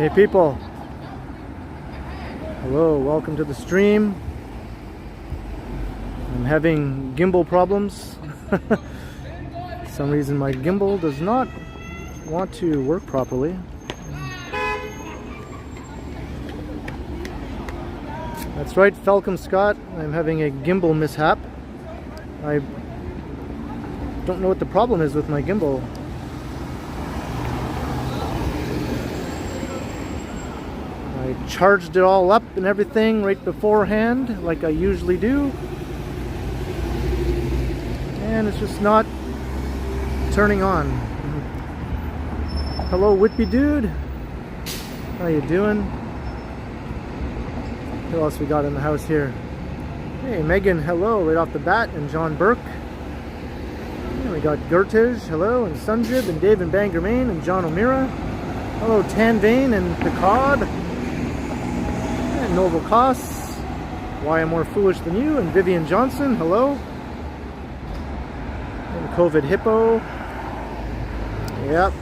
Hey people, hello, welcome to the stream. I'm having gimbal problems. For some reason my gimbal does not want to work properly. That's right, Falcom Scott, I'm having a gimbal mishap. I don't know what the problem is with my gimbal. I charged it all up and everything right beforehand, like I usually do. And it's just not turning on. Hello, Whitby dude. How you doing? Who else we got in the house here? Hey, Megan, hello, right off the bat, and John Burke. And we got Gertij, hello, and Sunjib, and Dave and Bangor, Maine, and John O'Meara. Hello, Tanvane and Picard. And Noble Koss. Why I'm More Foolish Than You, and Vivian Johnson, hello. And COVID Hippo. Yep.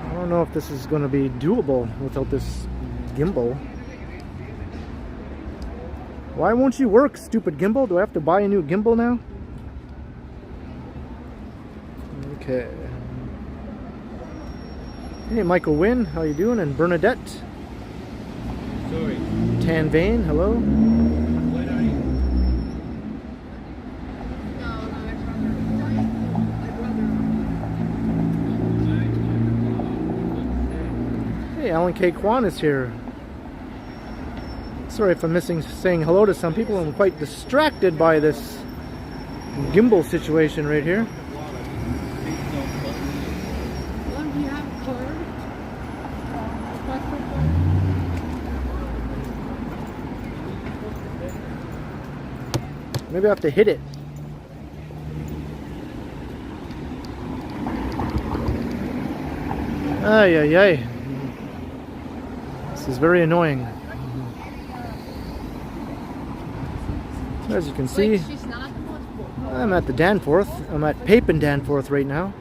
I don't know if this is going to be doable without this gimbal. Why won't you work, stupid gimbal? Do I have to buy a new gimbal now? Okay. Hey, Michael Wynn, how you doing? And Bernadette. Sorry. Tanvane, hello. When are you? Hey, Alan K. Kwan is here. Sorry if I'm missing saying hello to some people. I'm quite distracted by this gimbal situation right here. Maybe I have to hit it. Ay, ay, ay. This is very annoying. As you can see, I'm at the Danforth. I'm at Pape and Danforth right now.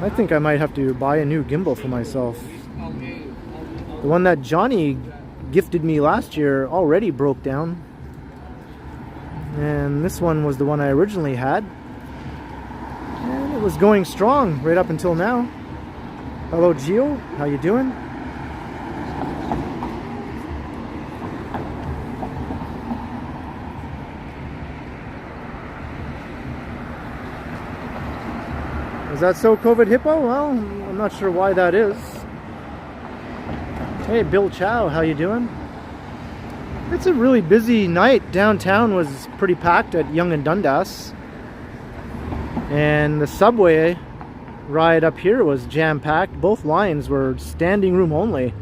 I think I might have to buy a new gimbal for myself. The one that Johnny gifted me last year already broke down. And this one was the one I originally had. And it was going strong right up until now. Hello Gio, how you doing? Is that so, COVID Hippo? Well, I'm not sure why that is. Hey, Bill Chow, how you doing? It's a really busy night. Downtown was pretty packed at Yonge and Dundas. And the subway ride up here was jam-packed. Both lines were standing room only.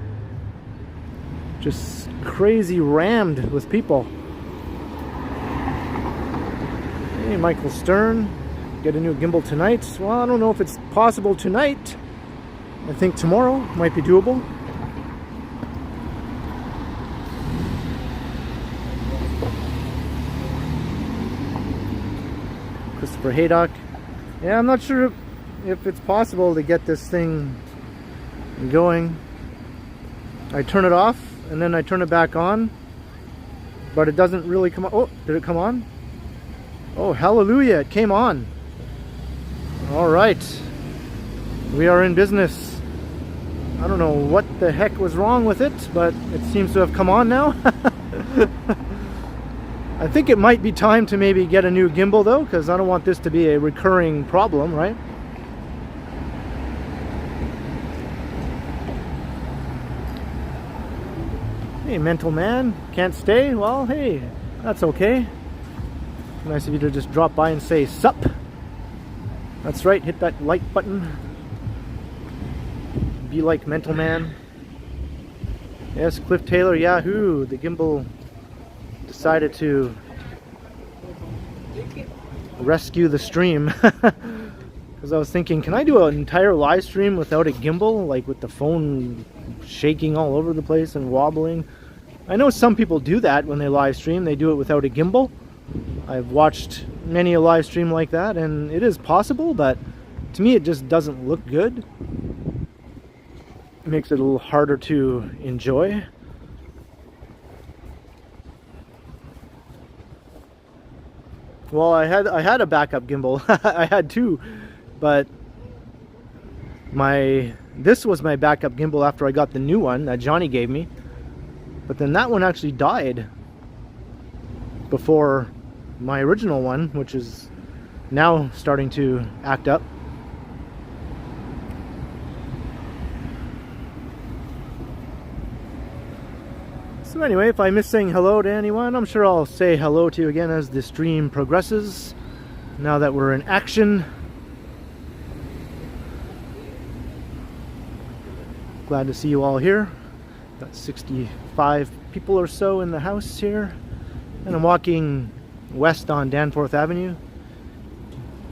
Just crazy rammed with people. Hey, Michael Stern. Get a new gimbal tonight. Well, I don't know if it's possible tonight. I think tomorrow might be doable. Christopher Haydock. Yeah, I'm not sure if it's possible to get this thing going. I turn it off and then I turn it back on, but it doesn't really come on. Oh, did it come on? Oh, hallelujah, it came on. All right, we are in business. I don't know what the heck was wrong with it, but it seems to have come on now. I think it might be time to maybe get a new gimbal though, because I don't want this to be a recurring problem, right? Hey, mental man, can't stay? Well, hey, that's okay. Nice of you to just drop by and say sup. That's right, hit that like button. Be like mental man. Yes, Cliff Taylor, Yahoo! The gimbal decided to rescue the stream. Because I was thinking, can I do an entire live stream without a gimbal? Like with the phone shaking all over the place and wobbling. I know some people do that when they live stream. They do it without a gimbal. I've watched many a live stream like that, and it is possible, but to me it just doesn't look good. It makes it a little harder to enjoy. Well, I had a backup gimbal. I had two, but this was my backup gimbal after I got the new one that Johnny gave me. But then that one actually died before my original one, which is now starting to act up. So anyway, if I miss saying hello to anyone, I'm sure I'll say hello to you again as the stream progresses, now that we're in action. Glad to see you all here. Got 65 people or so in the house here. And I'm walking west on Danforth Avenue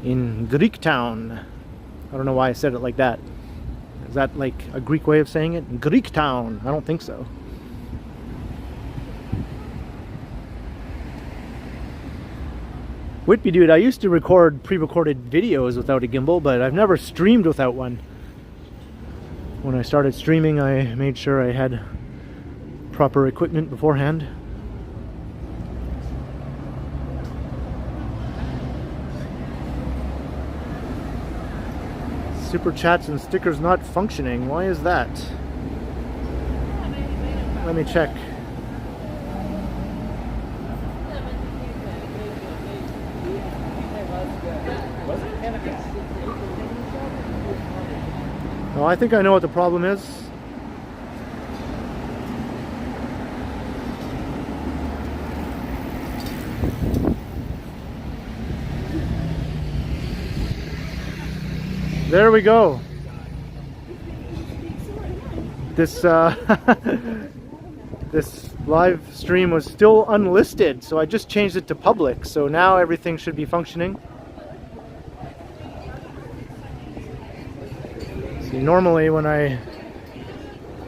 in Greektown. I don't know why I said it like that. Is that like a Greek way of saying it? Greektown. I don't think so. Whitby dude, I used to record pre-recorded videos without a gimbal, but I've never streamed without one. When I started streaming, I made sure I had proper equipment beforehand. Superchats and stickers not functioning. Why is that? Let me check. Oh, I think I know what the problem is. There we go. This this live stream was still unlisted, so I just changed it to public. So now everything should be functioning. See, normally when I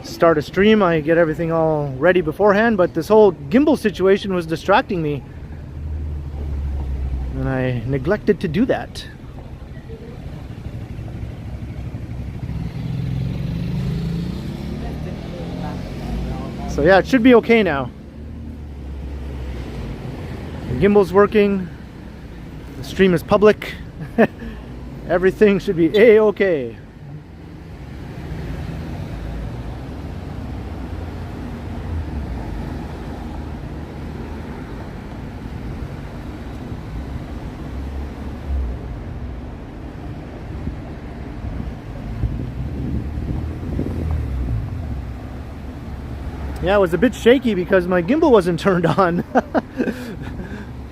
start a stream, I get everything all ready beforehand, but this whole gimbal situation was distracting me, and I neglected to do that. So yeah, it should be okay now. The gimbal's working. The stream is public. Everything should be A-okay. Yeah, it was a bit shaky because my gimbal wasn't turned on.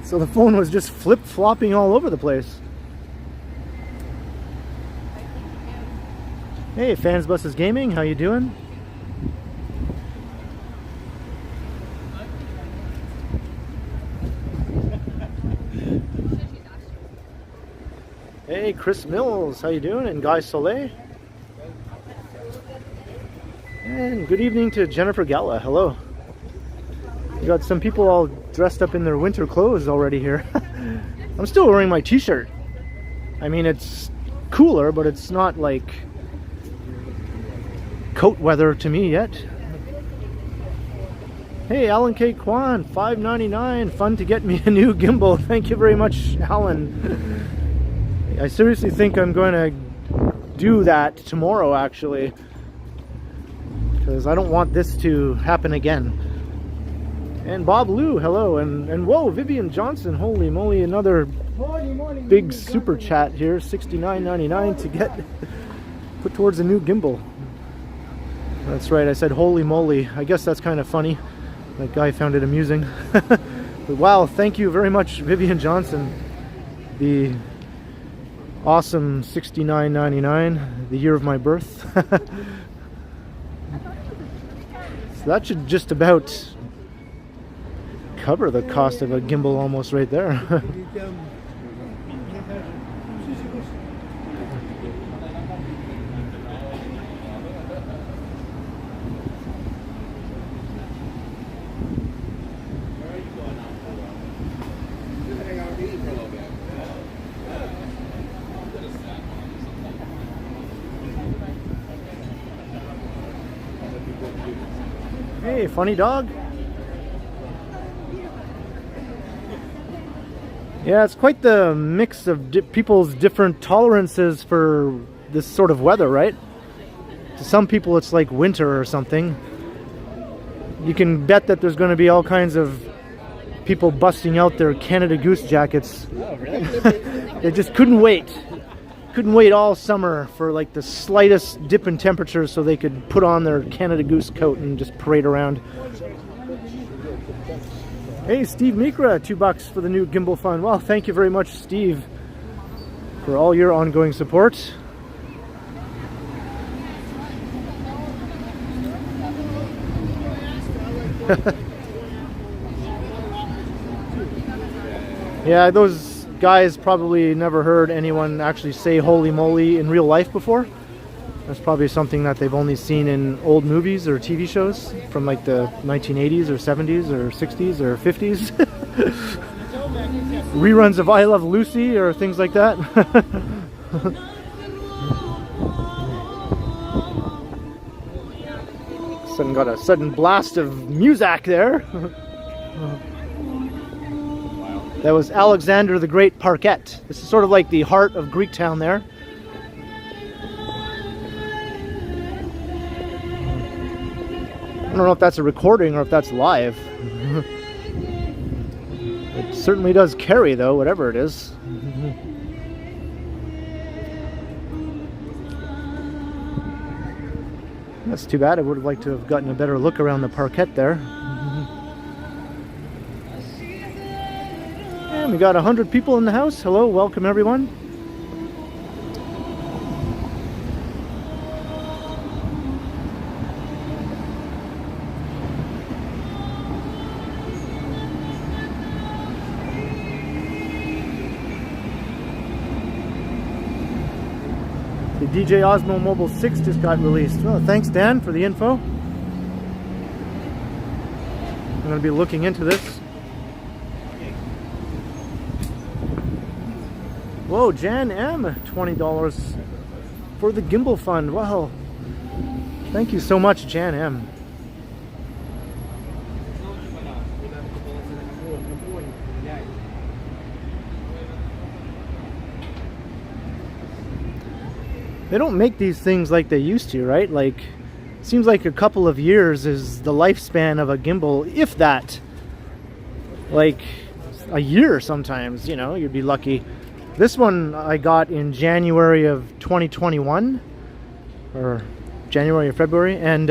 So the phone was just flip-flopping all over the place. Hey, Fans Buses Gaming, how you doing? Hey, Chris Mills, how you doing? And Guy Soleil. And good evening to Jennifer Gala. Hello. We got some people all dressed up in their winter clothes already here. I'm still wearing my t-shirt. I mean, it's cooler, but it's not like coat weather to me yet. Hey, Alan K. Kwan, $5.99. Fun to get me a new gimbal. Thank you very much, Alan. I seriously think I'm going to do that tomorrow, actually, because I don't want this to happen again. And Bob Lou, hello, and whoa, Vivian Johnson, holy moly, another big super chat here, $69.99 to get put towards a new gimbal. That's right, I said holy moly. I guess that's kind of funny. That guy found it amusing. But wow, thank you very much, Vivian Johnson. The awesome $69.99, the year of my birth. So that should just about cover the cost of a gimbal almost right there. Hey, funny dog. Yeah, it's quite the mix of people's different tolerances for this sort of weather, right? To some people it's like winter or something. You can bet that there's going to be all kinds of people busting out their Canada Goose jackets. Oh, really? They just couldn't wait. Couldn't wait all summer for like the slightest dip in temperature so they could put on their Canada Goose coat and just parade around. Hey, Steve Mikra, $2 for the new Gimbal Fund. Well, thank you very much, Steve, for all your ongoing support. Yeah, those guys probably never heard anyone actually say holy moly in real life before. That's probably something that they've only seen in old movies or TV shows from like the 1980s or 70s or 60s or 50s. Reruns of I Love Lucy or things like that. Got a sudden blast of music there. That was Alexander the Great Parkette. This is sort of like the heart of Greektown there. I don't know if that's a recording or if that's live. It certainly does carry though, whatever it is. That's too bad. I would have liked to have gotten a better look around the parkette there. And we got 100 people in the house. Hello, welcome everyone. The DJ Osmo Mobile 6 just got released. Well, thanks Dan for the info. I'm going to be looking into this. Whoa, Jan M, $20 for the Gimbal Fund. Wow. Thank you so much, Jan M. They don't make these things like they used to, right? Like, it seems like a couple of years is the lifespan of a gimbal, if that. Like, a year sometimes, you know, you'd be lucky. This one I got in January of 2021, or January or February, and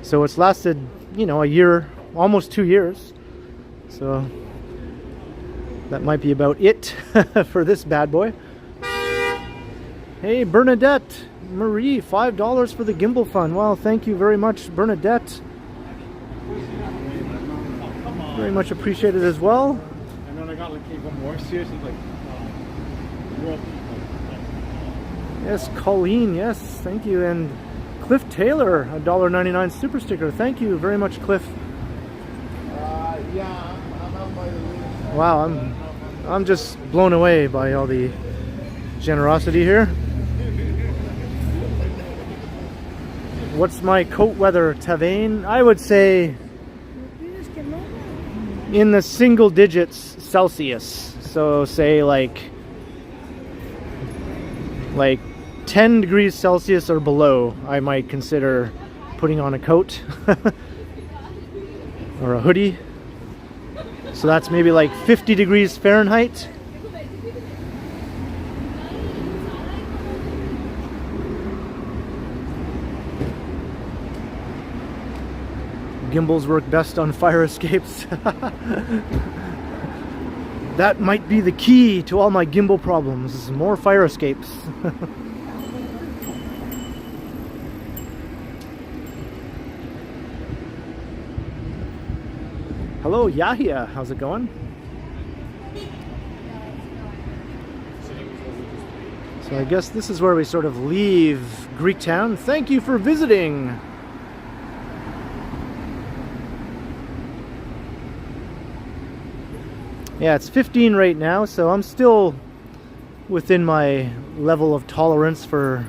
so it's lasted, you know, a year, almost 2 years. So that might be about it for this bad boy. Hey, Bernadette Marie, $5 for the Gimbal Fund. Well, thank you very much, Bernadette. Very much appreciated as well. And then I got like even more seriously, like real people. Yes, Colleen, yes, thank you. And Cliff Taylor, a $1.99 super sticker. Thank you very much, Cliff. Yeah, I'm out by the way. Wow, I'm just blown away by all the generosity here. What's my coat weather, Tavain? I would say in the single digits Celsius. So say like 10 degrees Celsius or below, I might consider putting on a coat or a hoodie. So that's maybe like 50 degrees Fahrenheit. Gimbals work best on fire escapes. That might be the key to all my gimbal problems, more fire escapes. Hello, Yahya, how's it going? So I guess this is where we sort of leave Greektown. Thank you for visiting. Yeah, it's 15 right now, so I'm still within my level of tolerance for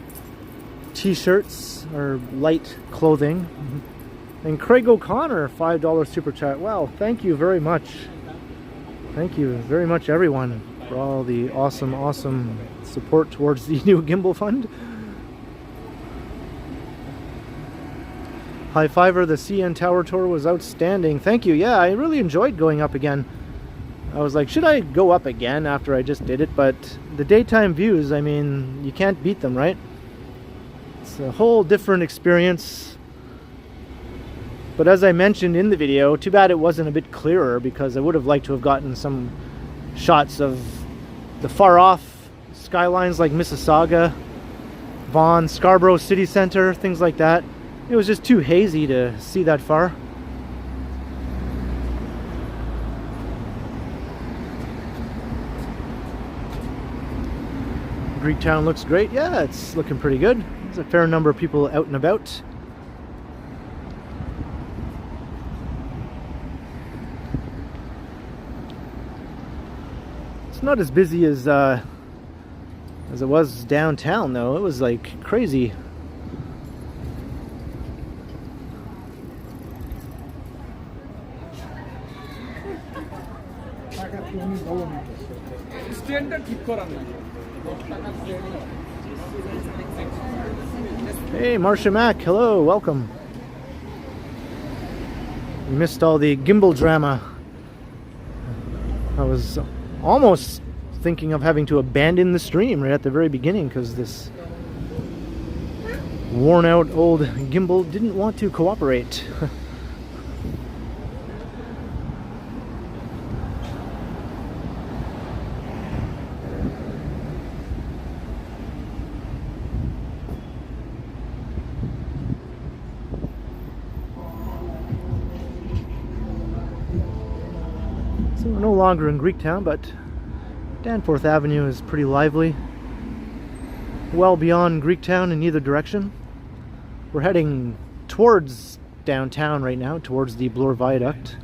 t-shirts or light clothing. And Craig O'Connor, $5 super chat. Wow, thank you very much. Thank you very much, everyone, for all the awesome support towards the new Gimbal fund. High fiver, the CN Tower tour was outstanding. Thank you. Yeah, I really enjoyed going up again. I was like, should I go up again after I just did it? But the daytime views, I mean, you can't beat them, right? It's a whole different experience. But as I mentioned in the video, too bad it wasn't a bit clearer, because I would have liked to have gotten some shots of the far off skylines like Mississauga, Vaughan, Scarborough City Centre, things like that. It was just too hazy to see that far. Greektown looks great. Yeah, it's looking pretty good. There's a fair number of people out and about. It's not as busy as it was downtown, though. It was like crazy. Hey, Marcia Mack, hello, welcome. You missed all the gimbal drama. I was almost thinking of having to abandon the stream right at the very beginning because this worn out old gimbal didn't want to cooperate. So we're no longer in Greektown, but Danforth Avenue is pretty lively. Well beyond Greektown in either direction. We're heading towards downtown right now, towards the Bloor Viaduct.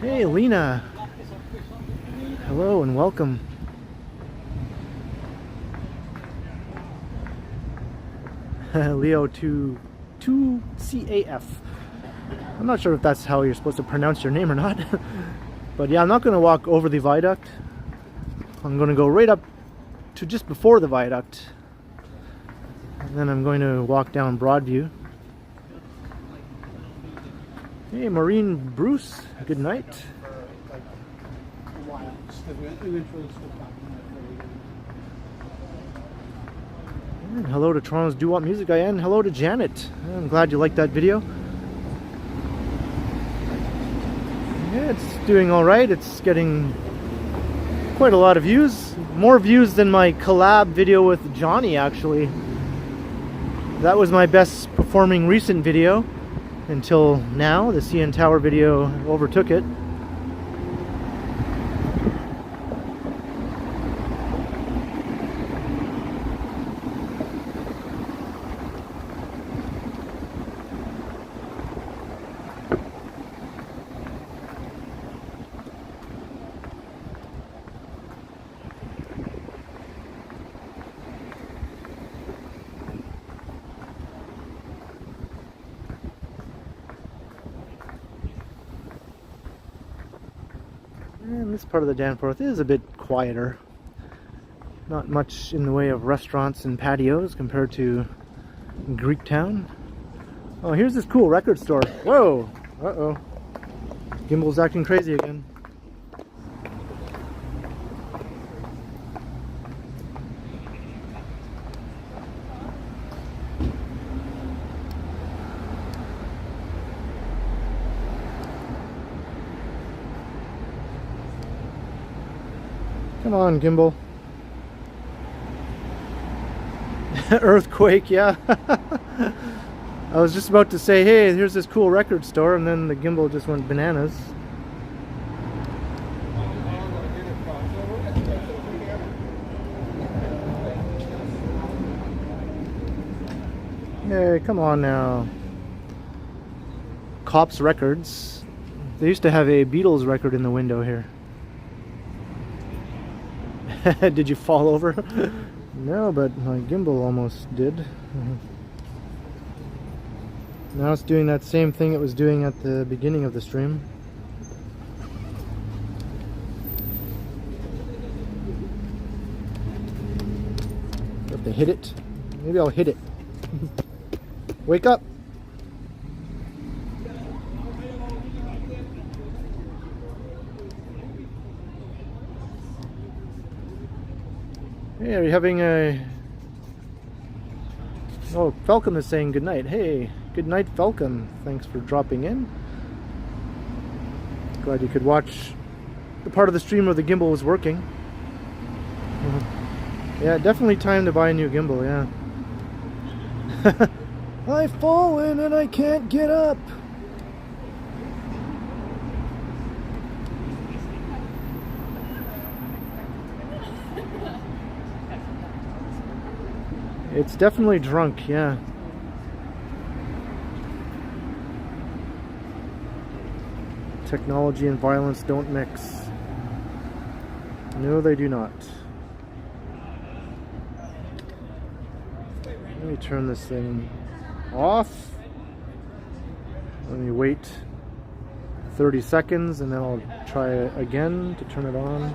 Hey, Lena. Hello and welcome. Leo 2CAF. I'm not sure if that's how you're supposed to pronounce your name or not. But yeah, I'm not going to walk over the viaduct. I'm going to go right up to just before the viaduct. And then I'm going to walk down Broadview. Hey, Maureen Bruce, good night. And hello to Toronto's Doo Wop Music Guy, and hello to Janet. I'm glad you liked that video. Yeah, it's doing alright. It's getting quite a lot of views. More views than my collab video with Johnny, actually. That was my best performing recent video. Until now, the CN Tower video overtook it. And this part of the Danforth is a bit quieter. Not much in the way of restaurants and patios compared to Greektown. Oh, here's this cool record store. Whoa! Uh-oh. Gimbal's acting crazy again. Come on, Gimbal. Earthquake, yeah. I was just about to say, hey, here's this cool record store, and then the gimbal just went bananas. Hey, come on now. Cops Records. They used to have a Beatles record in the window here. Did you fall over? No, but my gimbal almost did. Now it's doing that same thing it was doing at the beginning of the stream. Have to hit it. Maybe I'll hit it. Wake up! Hey, are you having a... Oh, Falcon is saying good night. Hey, good night, Falcon. Thanks for dropping in. Glad you could watch the part of the stream where the gimbal was working. Yeah, definitely time to buy a new gimbal, yeah. I've fallen and I can't get up. It's definitely drunk, yeah. Technology and violence don't mix. No, they do not. Let me turn this thing off. Let me wait 30 seconds and then I'll try it again to turn it on.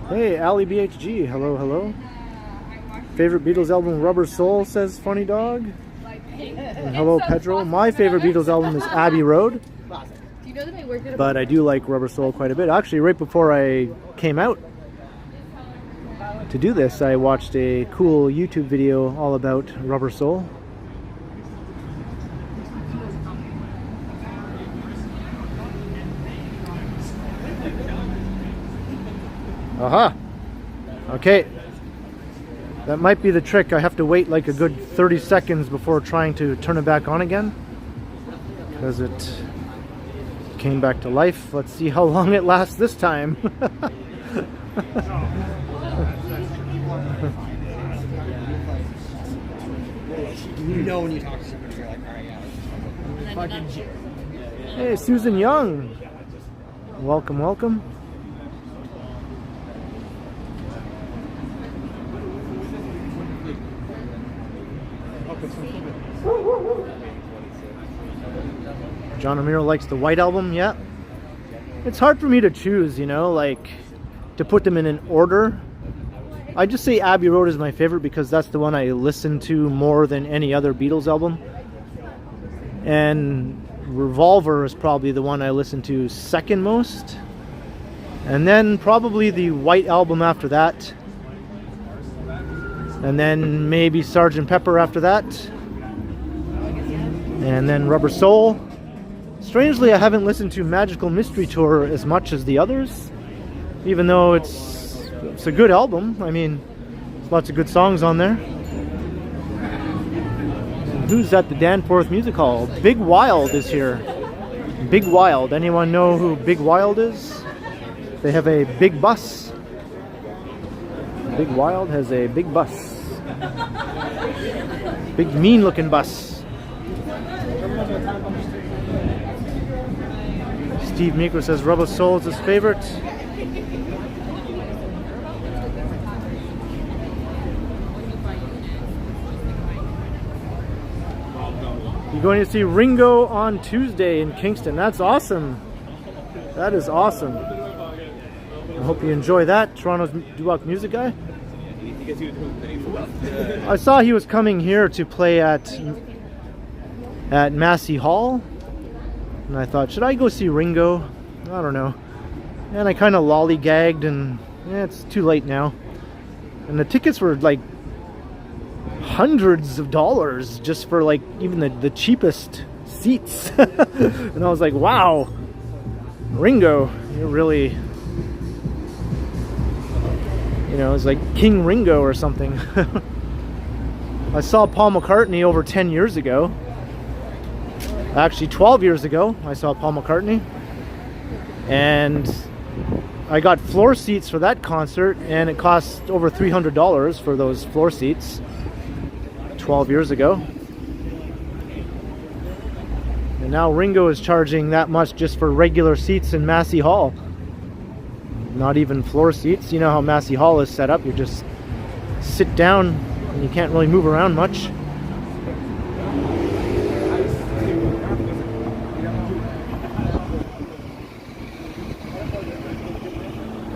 Hey, Ali BHG, hello, hello. Favorite Beatles album, Rubber Soul, says Funny Dog. And hello, Pedro. My favorite Beatles album is Abbey Road. But I do like Rubber Soul quite a bit. Actually, right before I came out to do this, I watched a cool YouTube video all about Rubber Soul. Aha! Okay. That might be the trick. I have to wait like a good 30 seconds before trying to turn it back on again. Because it came back to life. Let's see how long it lasts this time. You know when you talk to somebody, you're like, alright, yeah. Hey, Susan Young. Welcome, welcome. John Romero likes the White Album, yeah. It's hard for me to choose, you know, like to put them in an order. I just say Abbey Road is my favorite because that's the one I listen to more than any other Beatles album. And Revolver is probably the one I listen to second most. And then probably the White Album after that. And then maybe Sgt. Pepper after that. And then Rubber Soul. Strangely, I haven't listened to Magical Mystery Tour as much as the others. Even though it's a good album. I mean, there's lots of good songs on there. And who's at the Danforth Music Hall? Big Wild is here. Big Wild. Anyone know who Big Wild is? They have a big bus. Big Wild has a big bus. Big mean looking bus. Steve Meeker says Rubber Soul is his favorite. You're going to see Ringo on Tuesday in Kingston. That's awesome. That is awesome. I hope you enjoy that. Toronto's doo-wop music guy. I saw he was coming here to play at Massey Hall. And I thought, should I go see Ringo? I don't know. And I kind of lollygagged and it's too late now. And the tickets were like hundreds of dollars just for like even the cheapest seats. And I was like, wow, Ringo, you're really You know, it's like King Ringo or something. I saw Paul McCartney over 10 years ago. Actually, 12 years ago, I saw Paul McCartney. And I got floor seats for that concert, and it cost over $300 for those floor seats 12 years ago. And now Ringo is charging that much just for regular seats in Massey Hall. Not even floor seats. You know how Massey Hall is set up. You just sit down and you can't really move around much.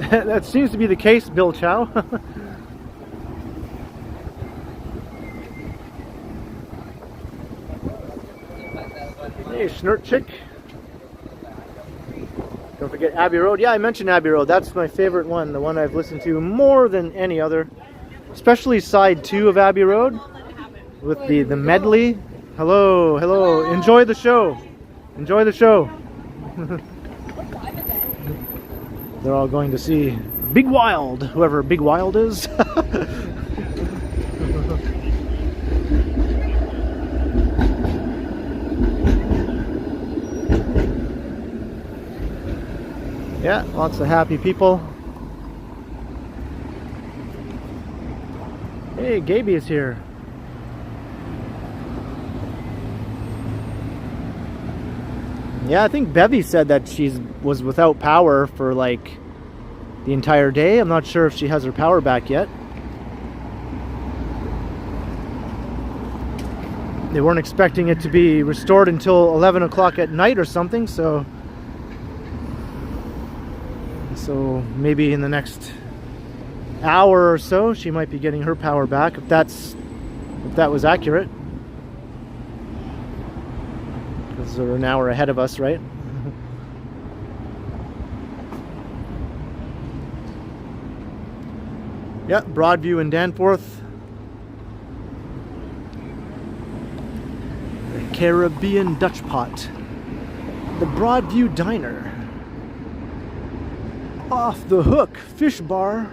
That seems to be the case, Bill Chow. Hey, Schnurt Chick. Don't forget Abbey Road. Yeah, I mentioned Abbey Road. That's my favorite one. The one I've listened to more than any other. Especially side 2 of Abbey Road. With the medley. Hello, hello. Enjoy the show. Enjoy the show. They're all going to see Big Wild, whoever Big Wild is. Yeah, lots of happy people. Hey, Gaby is here. Yeah, I think Bevy said that she was without power for like the entire day. I'm not sure if she has her power back yet. They weren't expecting it to be restored until 11 o'clock at night or something, so maybe in the next hour or so she might be getting her power back, if that was accurate. Because they're an hour ahead of us, right? Yeah, Broadview and Danforth. The Caribbean Dutch Pot. The Broadview Diner. Off the Hook Fish Bar.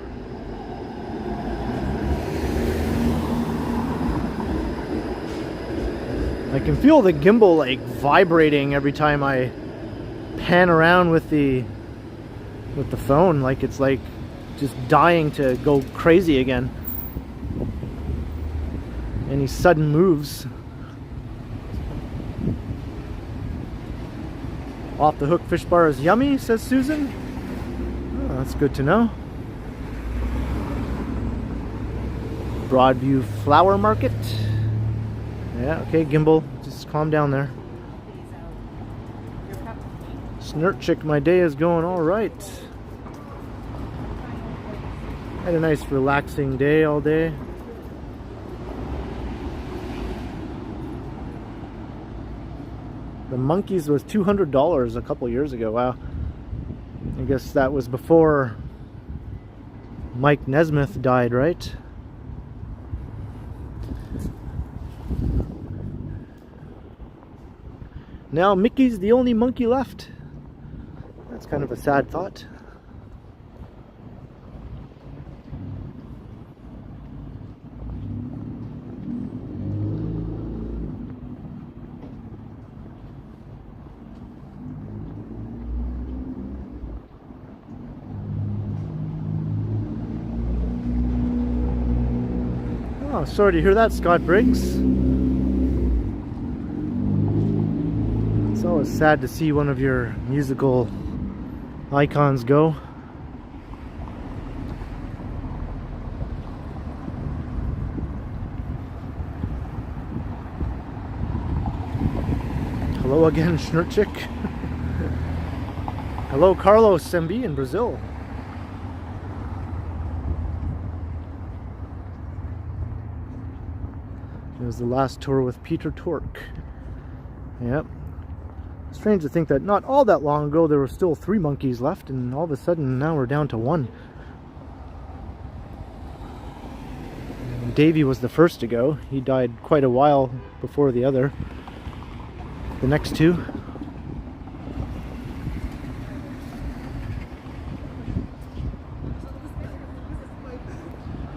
I can feel the gimbal like vibrating every time I pan around with the phone, like it's like just dying to go crazy again. Any sudden moves. Off the Hook Fish Bar is yummy, says Susan. Oh, that's good to know. Broadview Flower Market. Yeah, okay, Gimbal, just calm down there. Snurt Chick, my day is going all right. Had a nice relaxing day all day. The Monkees was $200 a couple years ago. Wow. I guess that was before Mike Nesmith died, right? Now Mickey's the only monkey left. That's kind of a sad thought. Oh, sorry to hear that, Scott Briggs. It's always sad to see one of your musical icons go. Hello again, Schnurchik. Hello, Carlos Sembi in Brazil. It was the last tour with Peter Tork. Yep. Strange to think that not all that long ago there were still 3 Monkees left, and all of a sudden now we're down to 1. Davey was the first to go. He died quite a while before the next 2.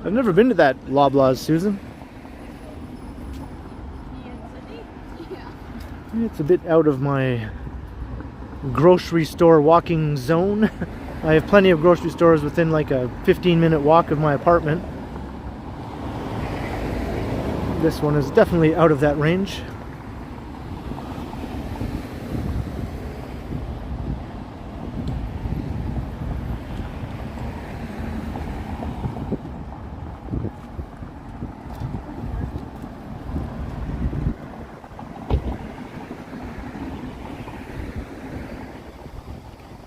I've never been to that Loblaws, Susan. It's a bit out of my grocery store walking zone. I have plenty of grocery stores within like a 15-minute walk of my apartment. This one is definitely out of that range.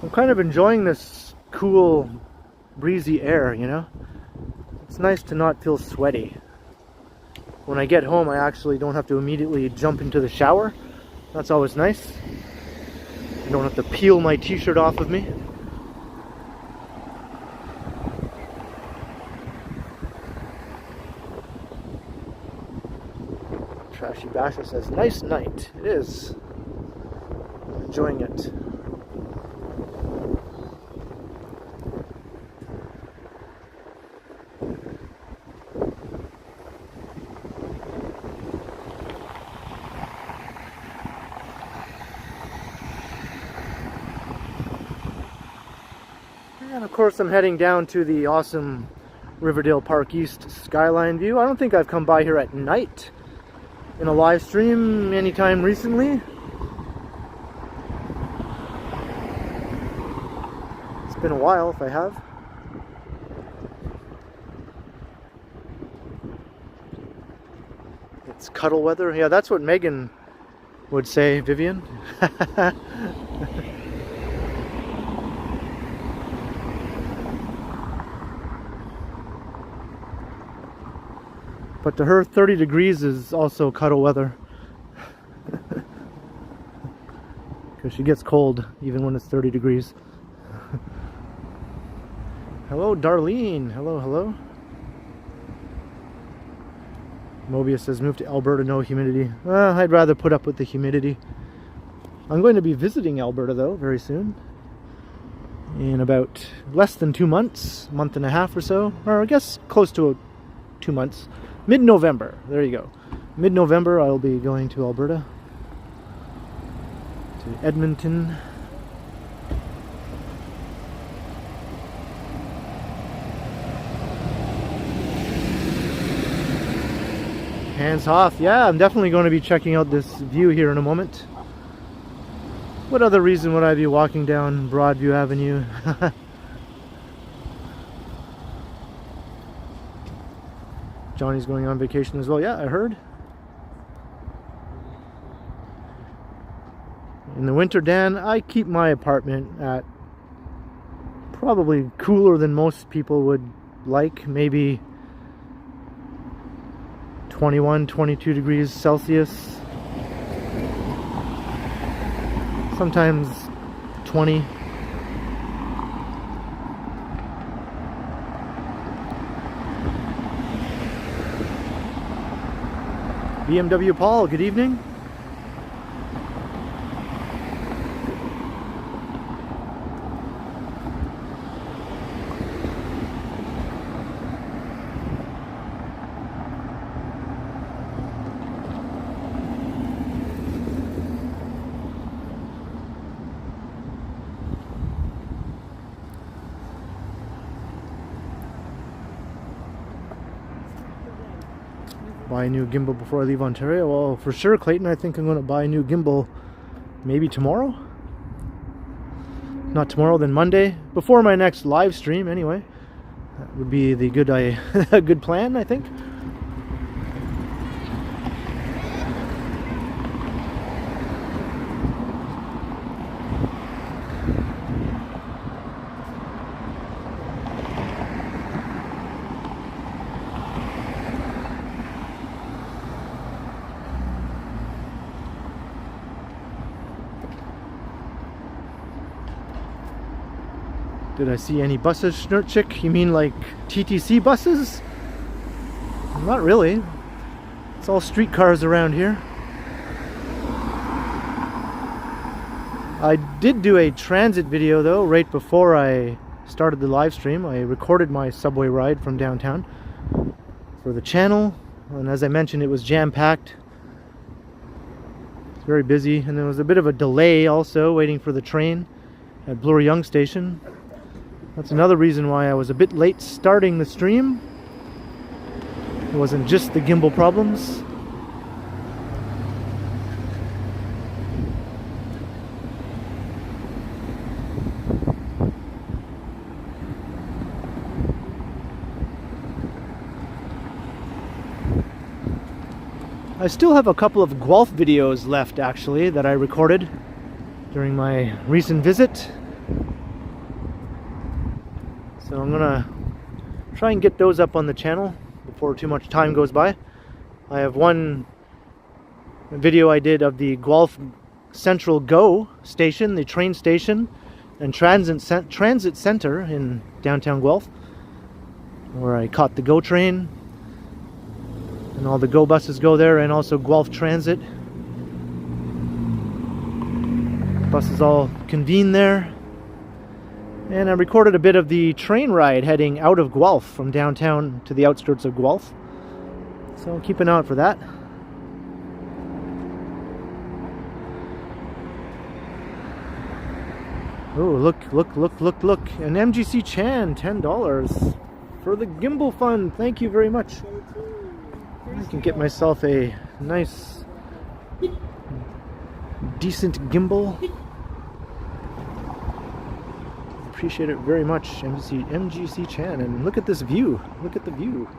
I'm kind of enjoying this cool, breezy air, you know? It's nice to not feel sweaty. When I get home, I actually don't have to immediately jump into the shower. That's always nice. I don't have to peel my t-shirt off of me. Trashy Basher says, nice night. It is. I'm enjoying it. And of course I'm heading down to the awesome Riverdale Park East skyline view. I don't think I've come by here at night in a live stream anytime recently. It's been a while if I have. It's cuddle weather. Yeah, that's what Megan would say, Vivian. But to her, 30 degrees is also cuddle weather. Because she gets cold even when it's 30 degrees. Hello, Darlene. Hello, hello. Mobius says, move to Alberta, no humidity. I'd rather put up with the humidity. I'm going to be visiting Alberta, though, very soon. In about less than 2 months. A month and a half or so. Or I guess close to 2 months. Mid-November, there you go. Mid-November I'll be going to Alberta. To Edmonton. Hands off. Yeah, I'm definitely going to be checking out this view here in a moment. What other reason would I be walking down Broadview Avenue? Johnny's going on vacation as well. Yeah, I heard. In the winter, Dan, I keep my apartment at probably cooler than most people would like. Maybe 21, 22 degrees Celsius. Sometimes 20. BMW Paul, good evening. Buy a new gimbal before I leave Ontario? Well, for sure, Clayton. I think I'm going to buy a new gimbal maybe tomorrow. Not tomorrow, then Monday. Before my next live stream, anyway. That would be the a good plan, I think. Did I see any buses, Schnurtchick? You mean like TTC buses? Not really. It's all streetcars around here. I did do a transit video though right before I started the live stream. I recorded my subway ride from downtown. for the channel. And as I mentioned, it was jam-packed. It's very busy, and there was a bit of a delay also waiting for the train at Bloor Young Station. That's another reason why I was a bit late starting the stream. It wasn't just the gimbal problems. I still have a couple of Guelph videos left, actually, that I recorded during my recent visit. So I'm gonna try and get those up on the channel before too much time goes by. I have one video I did of the Guelph Central Go station, the train station and transit center in downtown Guelph, where I caught the Go train. And all the Go buses go there, and also Guelph Transit. Buses all convene there. And I recorded a bit of the train ride heading out of Guelph from downtown to the outskirts of Guelph. So keep an eye out for that. Oh, look. An MGC Chan, $10 for the Gimbal Fund. Thank you very much. I can get myself a nice, decent gimbal. Appreciate it very much, MGC Chan. And look at this view. Look at the view.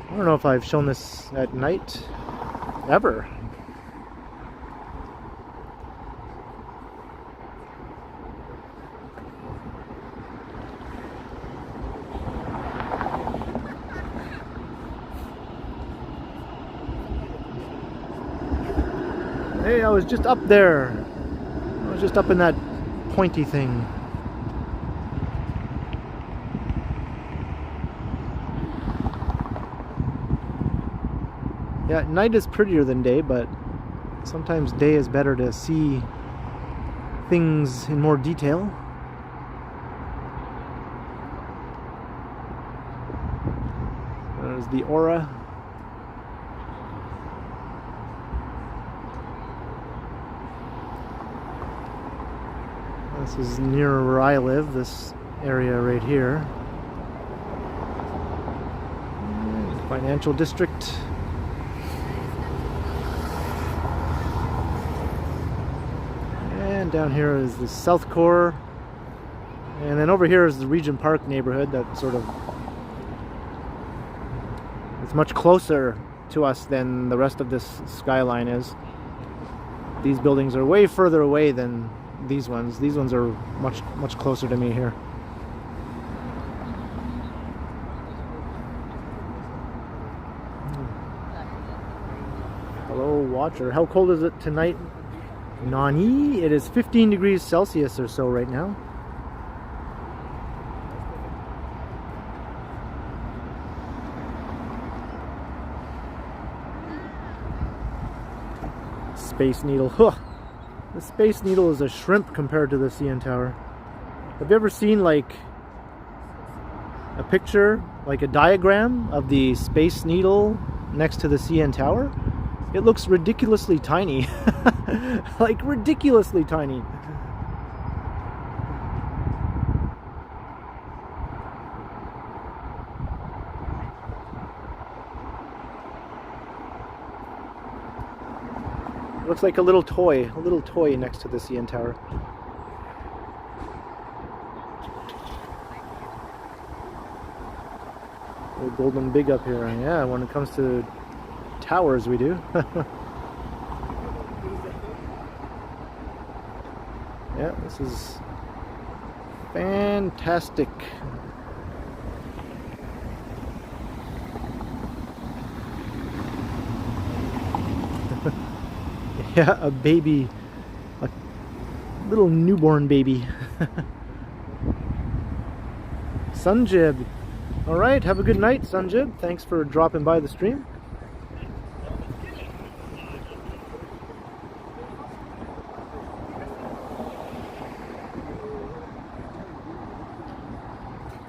I don't know if I've shown this at night ever. Hey, I was just up there. I was just up in that pointy thing. Yeah, night is prettier than day, but sometimes day is better to see things in more detail. There's the aura. This is near where I live, this area right here. Financial district. And down here is the South Core. And then over here is the Regent Park neighborhood that sort of... it's much closer to us than the rest of this skyline is. These buildings are way further away than these ones. These ones are much closer to me here. Hello, watcher. How cold is it tonight? Nani? It is 15 degrees Celsius or so right now. Space Needle. Huh. The Space Needle is a shrimp compared to the CN Tower. Have you ever seen like a picture, like a diagram of the Space Needle next to the CN Tower? It looks ridiculously tiny. Like ridiculously tiny. Looks like a little toy next to the CN Tower. We're golden big up here. Yeah, when it comes to towers, we do. Yeah, this is fantastic. Yeah, a baby, a little newborn baby. Sunjib. Alright, have a good night, Sunjib. Thanks for dropping by the stream.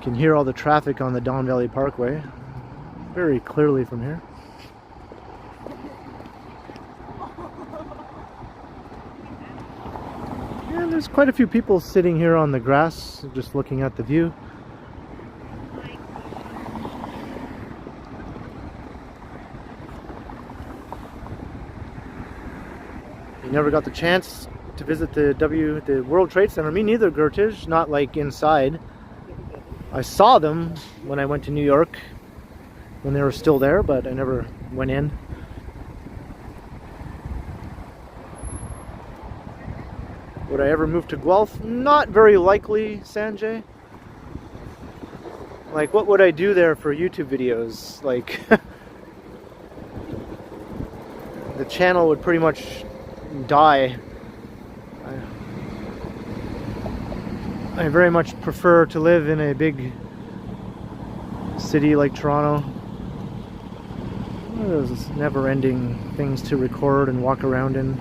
Can hear all the traffic on the Don Valley Parkway very clearly from here. And there's quite a few people sitting here on the grass, just looking at the view. You never got the chance to visit the World Trade Center. Me neither, Gertij. Not like inside. I saw them when I went to New York, when they were still there, but I never went in. Would I ever move to Guelph? Not very likely, Sanjay. Like, what would I do there for YouTube videos? Like, the channel would pretty much die. I very much prefer to live in a big city like Toronto. There's never-ending things to record and walk around in,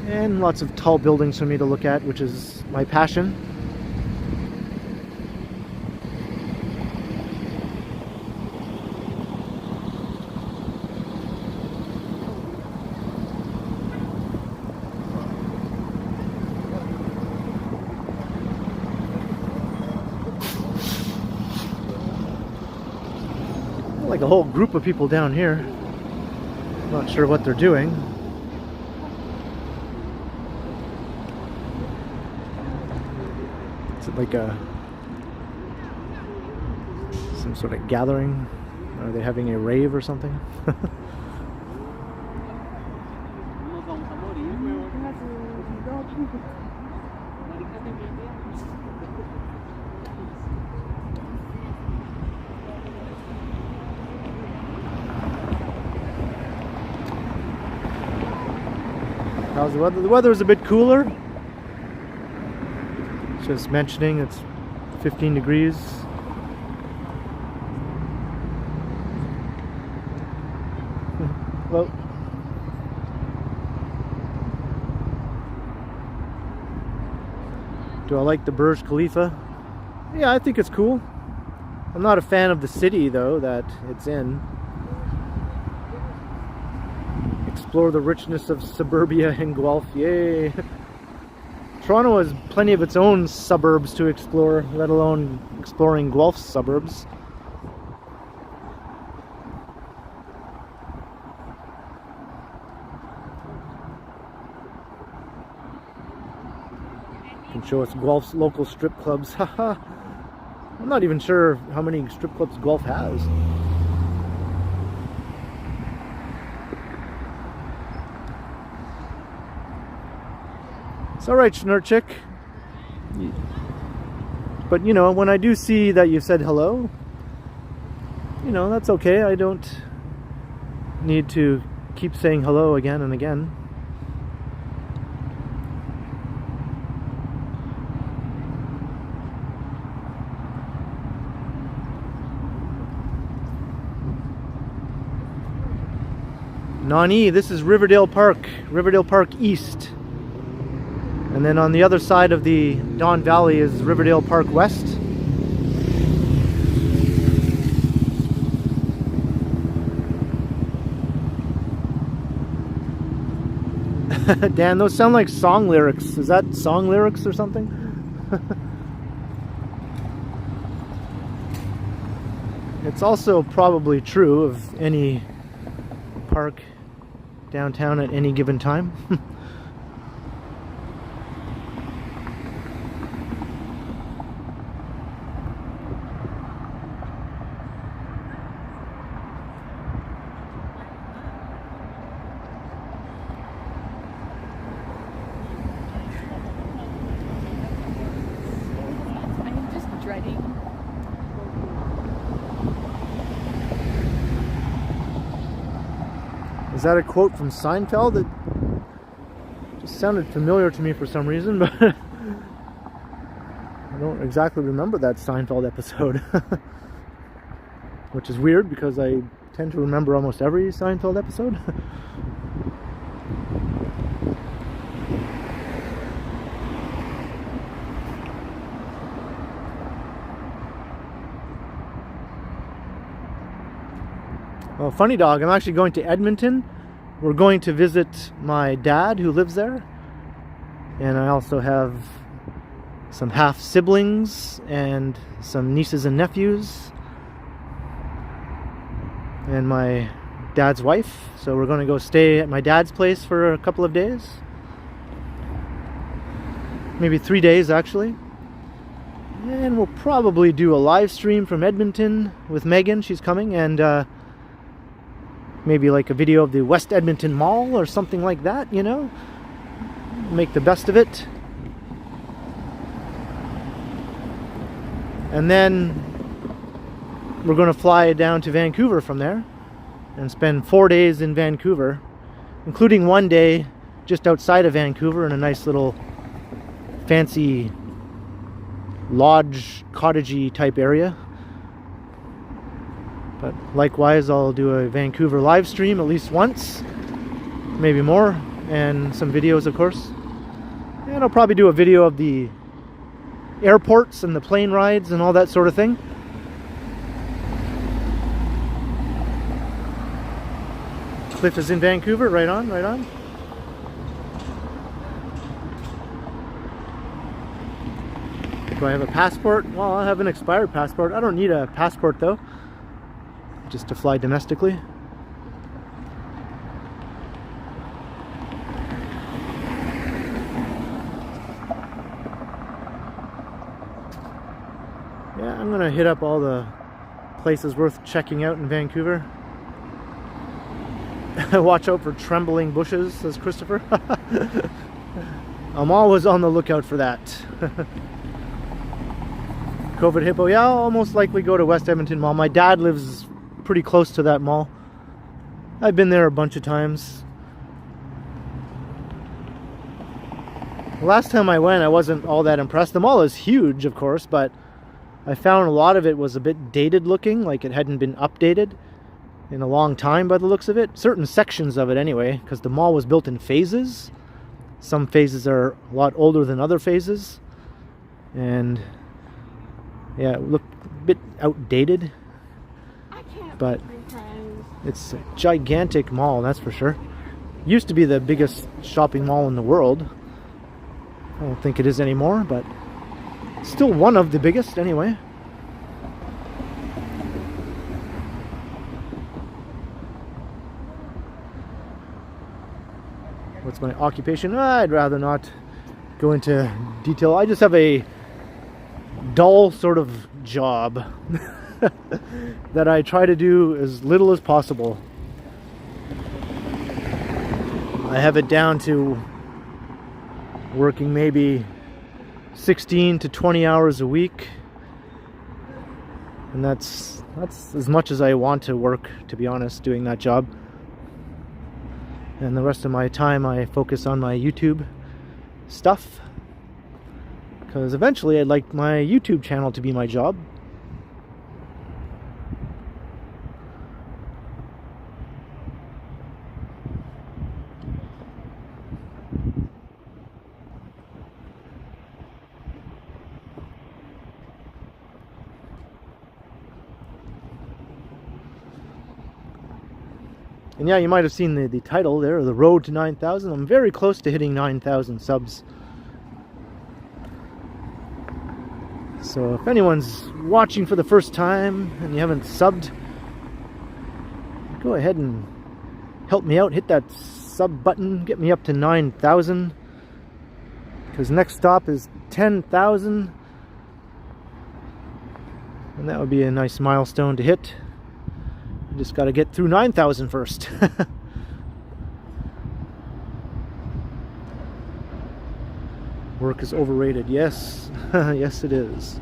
and lots of tall buildings for me to look at, which is my passion. Like a whole group of people down here. Not sure what they're doing. Is it like some sort of gathering? Are they having a rave or something? How's the weather? The weather is a bit cooler. Just mentioning it's 15 degrees. Hello. Do I like the Burj Khalifa? Yeah, I think it's cool. I'm not a fan of the city though that it's in. Explore the richness of suburbia in Guelph. Yay! Toronto has plenty of its own suburbs to explore, let alone exploring Guelph's suburbs. Can show us Guelph's local strip clubs. Haha. I'm not even sure how many strip clubs Guelph has. It's alright, Schnurchik. But, you know, when I do see that you said hello, you know, that's okay. I don't need to keep saying hello again and again. Nani, this is Riverdale Park. Riverdale Park East. And then on the other side of the Don Valley is Riverdale Park West. Dan, those sound like song lyrics. Is that song lyrics or something? It's also probably true of any park downtown at any given time. Is that a quote from Seinfeld? It just sounded familiar to me for some reason, but I don't exactly remember that Seinfeld episode. Which is weird because I tend to remember almost every Seinfeld episode. Well, funny dog, I'm actually going to Edmonton. We're going to visit my dad who lives there. And I also have some half siblings and some nieces and nephews. And my dad's wife. So we're going to go stay at my dad's place for a couple of days. Maybe 3 days actually. And we'll probably do a live stream from Edmonton with Megan. She's coming. And maybe like a video of the West Edmonton Mall or something like that, you know. Make the best of it. And then we're going to fly down to Vancouver from there and spend 4 days in Vancouver, including 1 day just outside of Vancouver in a nice little fancy lodge, cottagey type area. But likewise, I'll do a Vancouver live stream at least once, maybe more, and some videos, of course. And I'll probably do a video of the airports and the plane rides and all that sort of thing. Cliff is in Vancouver. Right on, right on. Do I have a passport? Well, I have an expired passport. I don't need a passport though, just to fly domestically. Yeah, I'm gonna hit up all the places worth checking out in Vancouver. Watch out for trembling bushes, says Christopher. I'm always on the lookout for that. COVID Hippo. Yeah, I'll almost likely go to West Edmonton Mall. My dad lives pretty close to that mall. I've been there a bunch of times. Last time I went, I wasn't all that impressed. The mall is huge, of course, but I found a lot of it was a bit dated looking, like it hadn't been updated in a long time by the looks of it. Certain sections of it anyway, because the mall was built in phases. Some phases are a lot older than other phases. And yeah, it looked a bit outdated. But it's a gigantic mall, that's for sure. Used to be the biggest shopping mall in the world. I don't think it is anymore, but still one of the biggest anyway. What's my occupation? I'd rather not go into detail. I just have a dull sort of job that I try to do as little as possible. I have it down to working maybe 16 to 20 hours a week, and that's as much as I want to work, to be honest, doing that job. And the rest of my time I focus on my YouTube stuff, because eventually I'd like my YouTube channel to be my job. And yeah, you might have seen the title there, The Road to 9,000. I'm very close to hitting 9,000 subs. So if anyone's watching for the first time and you haven't subbed, go ahead and help me out. Hit that sub button, get me up to 9,000. Because next stop is 10,000. And that would be a nice milestone to hit. Just got to get through 9,000 first. Work is overrated. Yes. Yes, it is.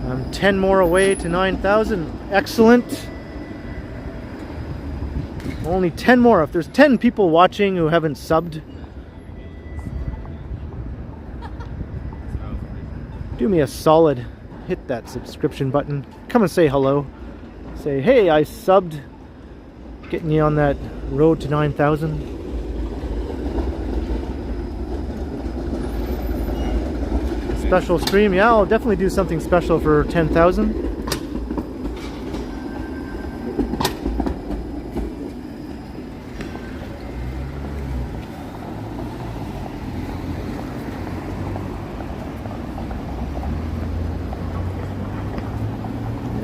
I'm 10 more away to 9,000. Excellent. Only 10 more. If there's 10 people watching who haven't subbed, do me a solid, hit that subscription button, come and say hello, say hey, I subbed, getting you on that road to 9,000. Special stream. Yeah, I'll definitely do something special for 10,000.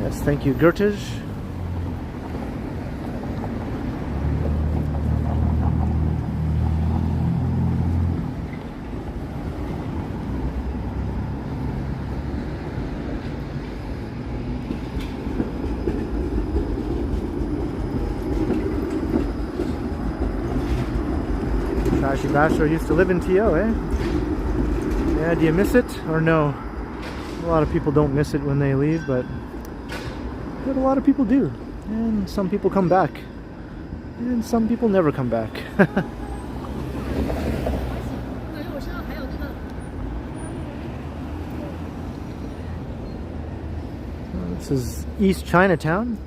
Yes, thank you, Gertage. Trashy Bachelor used to live in TO, eh? Yeah, do you miss it or no? A lot of people don't miss it when they leave, but a lot of people do. And some people come back. And some people never come back. This is East Chinatown.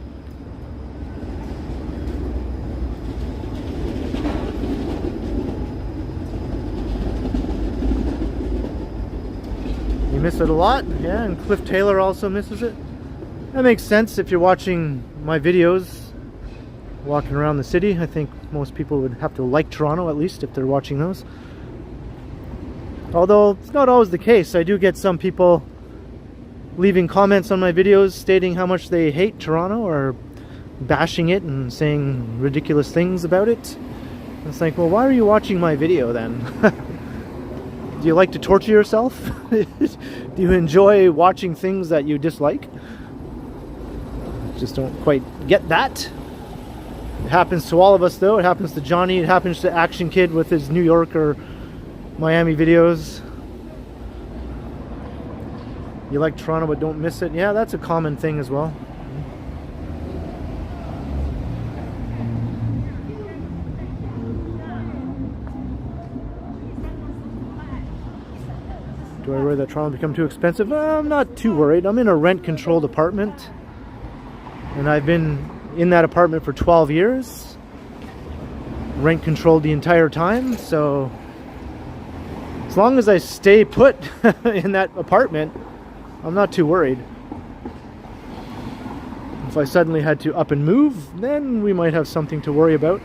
You miss it a lot, yeah, and Cliff Taylor also misses it. That makes sense if you're watching my videos walking around the city. I think most people would have to like Toronto, at least if they're watching those. Although it's not always the case. I do get some people leaving comments on my videos stating how much they hate Toronto or bashing it and saying ridiculous things about it. It's like, well, why are you watching my video then? Do you like to torture yourself? Do you enjoy watching things that you dislike? Just don't quite get that. It happens to all of us though. It happens to Johnny. It happens to Action Kid with his New York or Miami videos. You like Toronto but don't miss it. Yeah, that's a common thing as well. Do I worry that Toronto will become too expensive? I'm not too worried. I'm in a rent-controlled apartment. And I've been in that apartment for 12 years. Rent-controlled the entire time. So as long as I stay put in that apartment, I'm not too worried. If I suddenly had to up and move, then we might have something to worry about.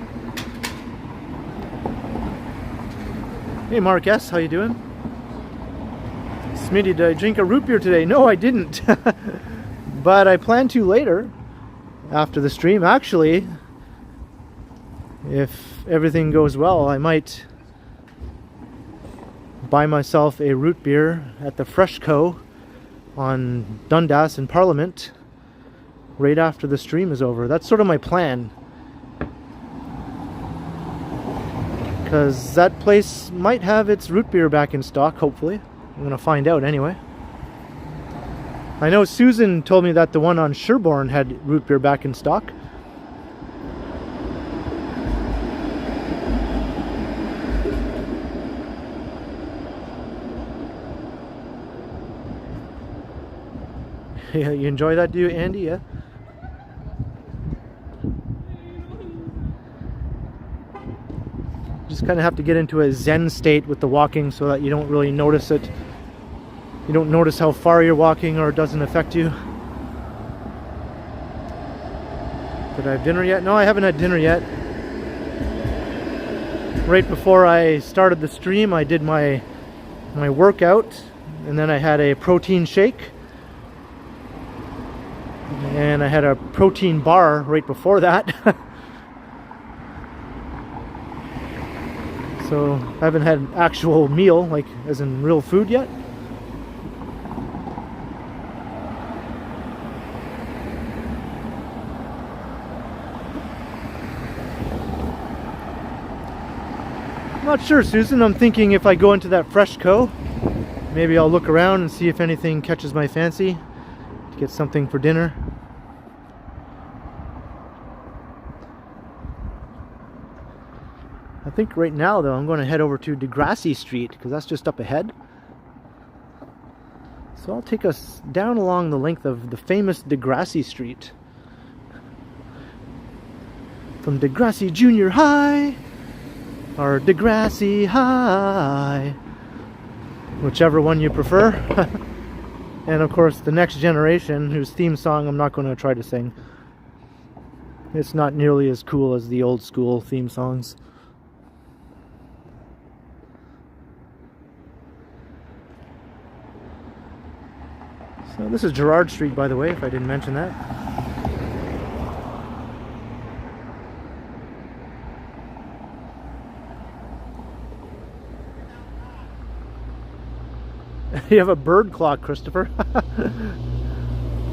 Hey Mark S, how you doing? Smitty, did I drink a root beer today? No, I didn't. But I plan to later, after the stream. Actually, if everything goes well, I might buy myself a root beer at the Freshco on Dundas in Parliament right after the stream is over. That's sort of my plan. Because that place might have its root beer back in stock, hopefully. I'm going to find out anyway. I know Susan told me that the one on Sherbourne had root beer back in stock. Yeah, you enjoy that, do you, Andy? Yeah. Just kind of have to get into a zen state with the walking so that you don't really notice it. You don't notice how far you're walking or it doesn't affect you. Did I have dinner yet? No, I haven't had dinner yet. Right before I started the stream, I did my workout, and then I had a protein shake. And I had a protein bar right before that. So I haven't had an actual meal, like as in real food yet. I'm not sure, Susan. I'm thinking if I go into that Freshco, maybe I'll look around and see if anything catches my fancy to get something for dinner. I think right now, though, I'm going to head over to Degrassi Street because that's just up ahead. So I'll take us down along the length of the famous Degrassi Street. From Degrassi Junior High, or Degrassi High. whichever one you prefer. And of course the Next Generation, whose theme song I'm not going to try to sing. It's not nearly as cool as the old school theme songs. So this is Gerrard Street, by the way, if I didn't mention that. You have a bird clock, Christopher.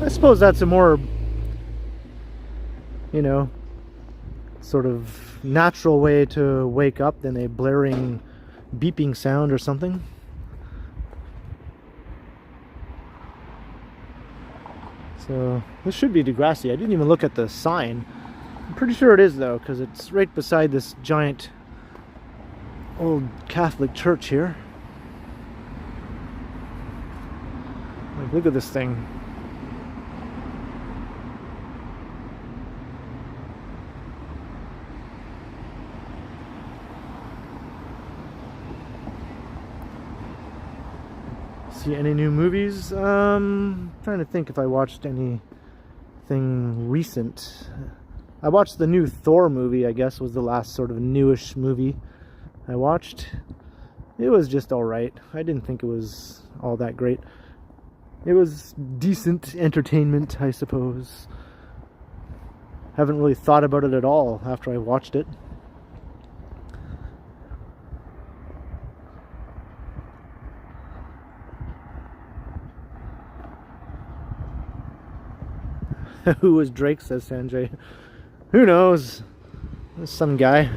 I suppose that's a more, you know, sort of natural way to wake up than a blaring beeping sound or something. So this should be Degrassi. I didn't even look at the sign. I'm pretty sure it is though, because it's right beside this giant old Catholic church here. Like, look at this thing. See any new movies? Trying to think if I watched anything recent. I watched the new Thor movie, I guess, was the last sort of newish movie I watched. It was just alright. I didn't think it was all that great. It was decent entertainment, I suppose. Haven't really thought about it at all after I watched it. Who was Drake, says Sanjay. Who knows? There's some guy.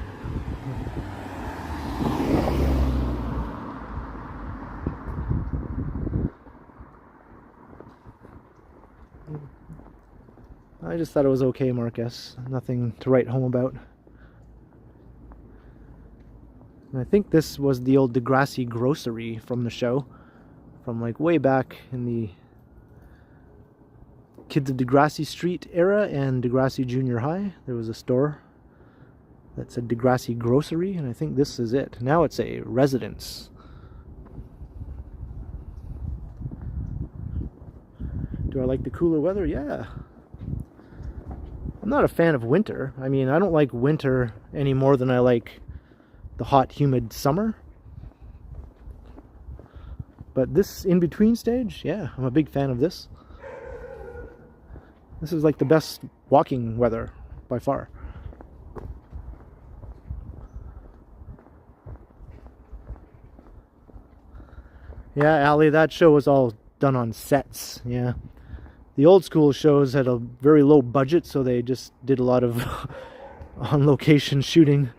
I just thought it was okay, Marcus. Nothing to write home about. And I think this was the old Degrassi grocery from the show. From like way back in the Kids of Degrassi Street era and Degrassi Junior High. There was a store that said Degrassi Grocery, and I think this is it. Now it's a residence. Do I like the cooler weather? Yeah. I'm not a fan of winter. I mean, I don't like winter any more than I like the hot, humid summer. But this in-between stage, yeah, I'm a big fan of this. This is like the best walking weather by far. Yeah, Ali, that show was all done on sets, yeah. The old school shows had a very low budget, so they just did a lot of on-location shooting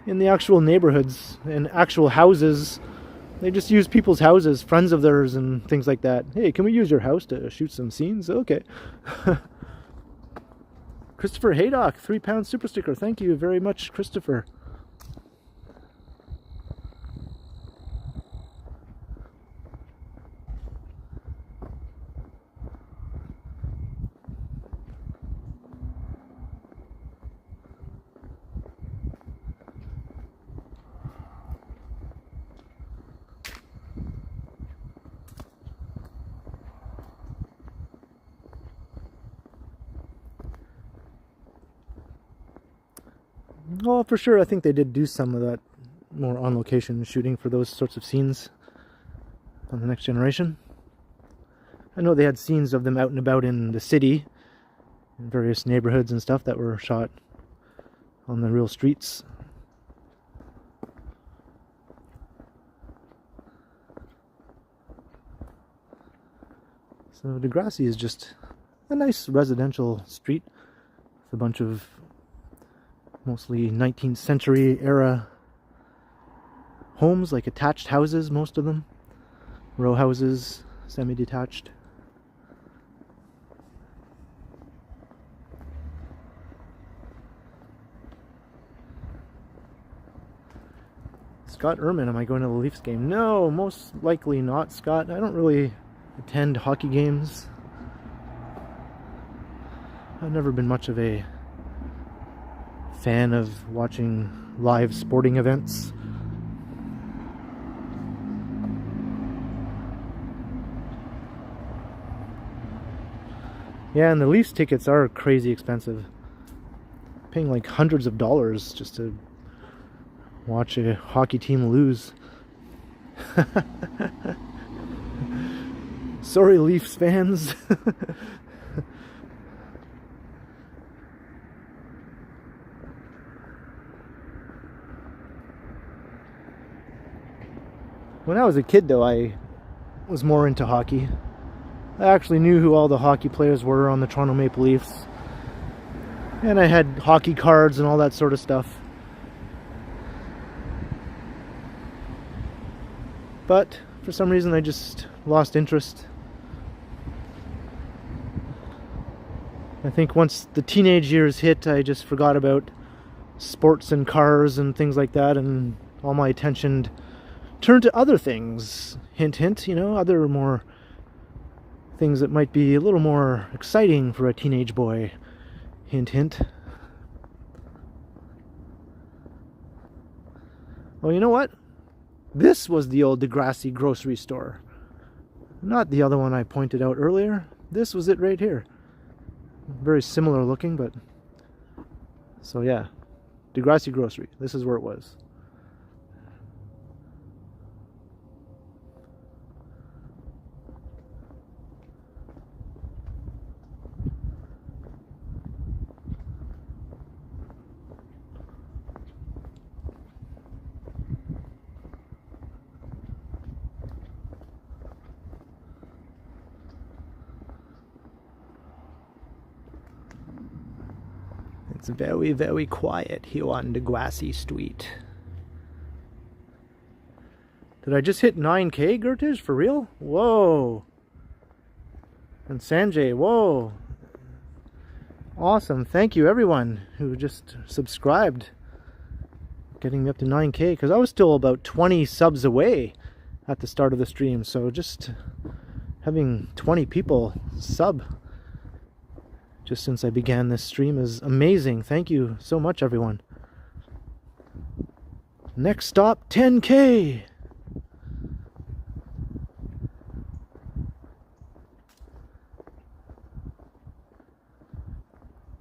in the actual neighborhoods and actual houses. They just used people's houses, friends of theirs and things like that. Hey, can we use your house to shoot some scenes? Okay. Christopher Haydock, £3 super sticker. Thank you very much, Christopher. Well, for sure, I think they did do some of that more on-location shooting for those sorts of scenes on The Next Generation. I know they had scenes of them out and about in the city, in various neighborhoods and stuff that were shot on the real streets. So Degrassi is just a nice residential street with a bunch of mostly 19th century era homes, like attached houses, most of them. Row houses, semi-detached. Scott Ehrman, am I going to the Leafs game? No, most likely not, Scott. I don't really attend hockey games. I've never been much of a fan of watching live sporting events. Yeah, and the Leafs tickets are crazy expensive. Paying like hundreds of dollars just to watch a hockey team lose. Sorry, Leafs fans. When I was a kid, though, I was more into hockey. I actually knew who all the hockey players were on the Toronto Maple Leafs. And I had hockey cards and all that sort of stuff. But for some reason I just lost interest. I think once the teenage years hit, I just forgot about sports and cars and things like that, and all my attention turned to other things. Hint, hint, you know, other more things that might be a little more exciting for a teenage boy. Hint, hint. Well, you know what? This was the old Degrassi grocery store. Not the other one I pointed out earlier. This was it right here. Very similar looking, but... So yeah, Degrassi grocery. This is where it was. It's very, very quiet here on Degrassi Street. Did I just hit 9K, Gertish? For real? Whoa. And Sanjay, whoa. Awesome. Thank you, everyone who just subscribed. Getting me up to 9K, because I was still about 20 subs away at the start of the stream. So just having 20 people sub just since I began this stream is amazing. Thank you so much, everyone. Next stop, 10K.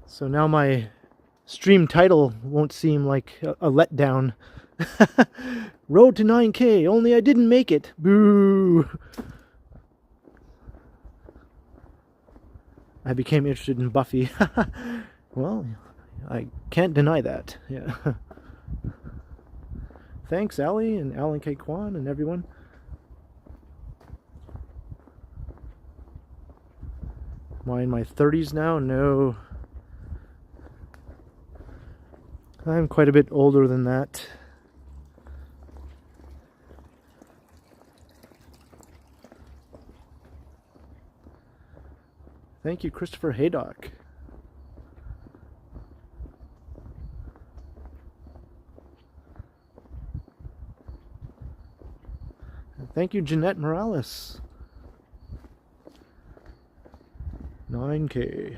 So now my stream title won't seem like a letdown. Road to 9K, only I didn't make it. Boo! I became interested in Buffy. Well, I can't deny that. Yeah. Thanks, Ali and Alan K. Kwan and everyone. Am I in my 30s now? No. I'm quite a bit older than that. Thank you, Christopher Haydock. And thank you, Jeanette Morales. 9K.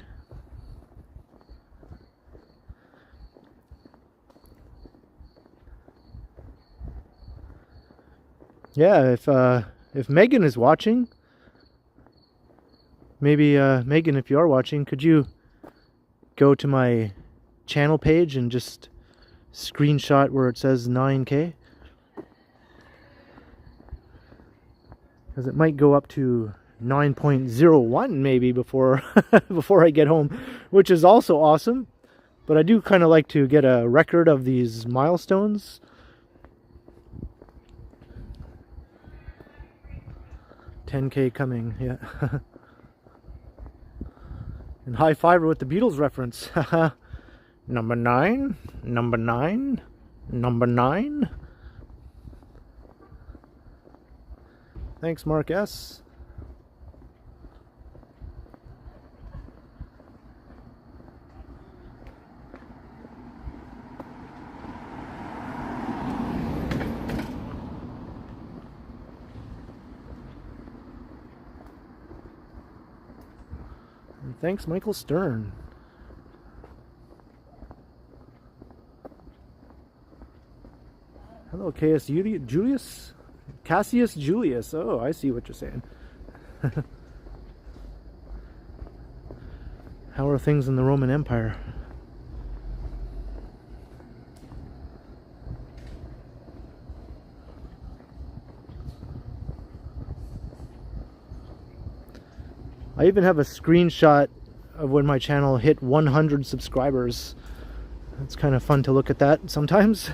Yeah, if Megan is watching, maybe Megan, if you are watching, could you go to my channel page and just screenshot where it says 9K? Because it might go up to 9.01 maybe before before I get home, which is also awesome. But I do kind of like to get a record of these milestones. $10K coming, yeah. And high fiver with the Beatles reference. Number 9, number 9, number 9. Thanks, Mark S. And thanks, Michael Stern. Hello, Julius? Cassius Julius. Oh, I see what you're saying. How are things in the Roman Empire? I even have a screenshot of when my channel hit 100 subscribers. It's kind of fun to look at that sometimes.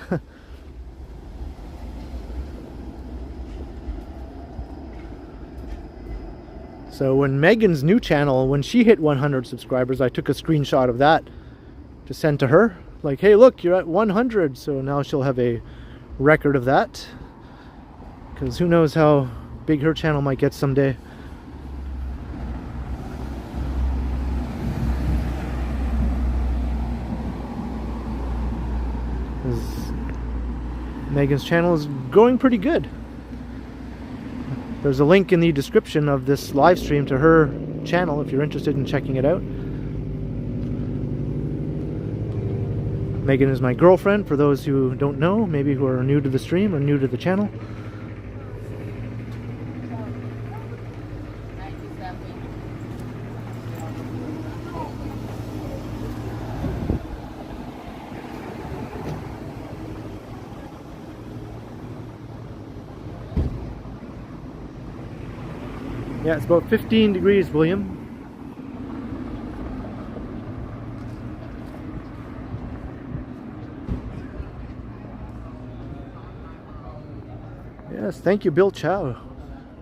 So when Megan's new channel, when she hit 100 subscribers, I took a screenshot of that to send to her. Like, hey, look, you're at 100. So now she'll have a record of that. Because who knows how big her channel might get someday. Megan's channel is going pretty good. There's a link in the description of this live stream to her channel if you're interested in checking it out. Megan is my girlfriend, for those who don't know, maybe who are new to the stream or new to the channel. Yeah, it's about 15 degrees, William. Yes, thank you, Bill Chow.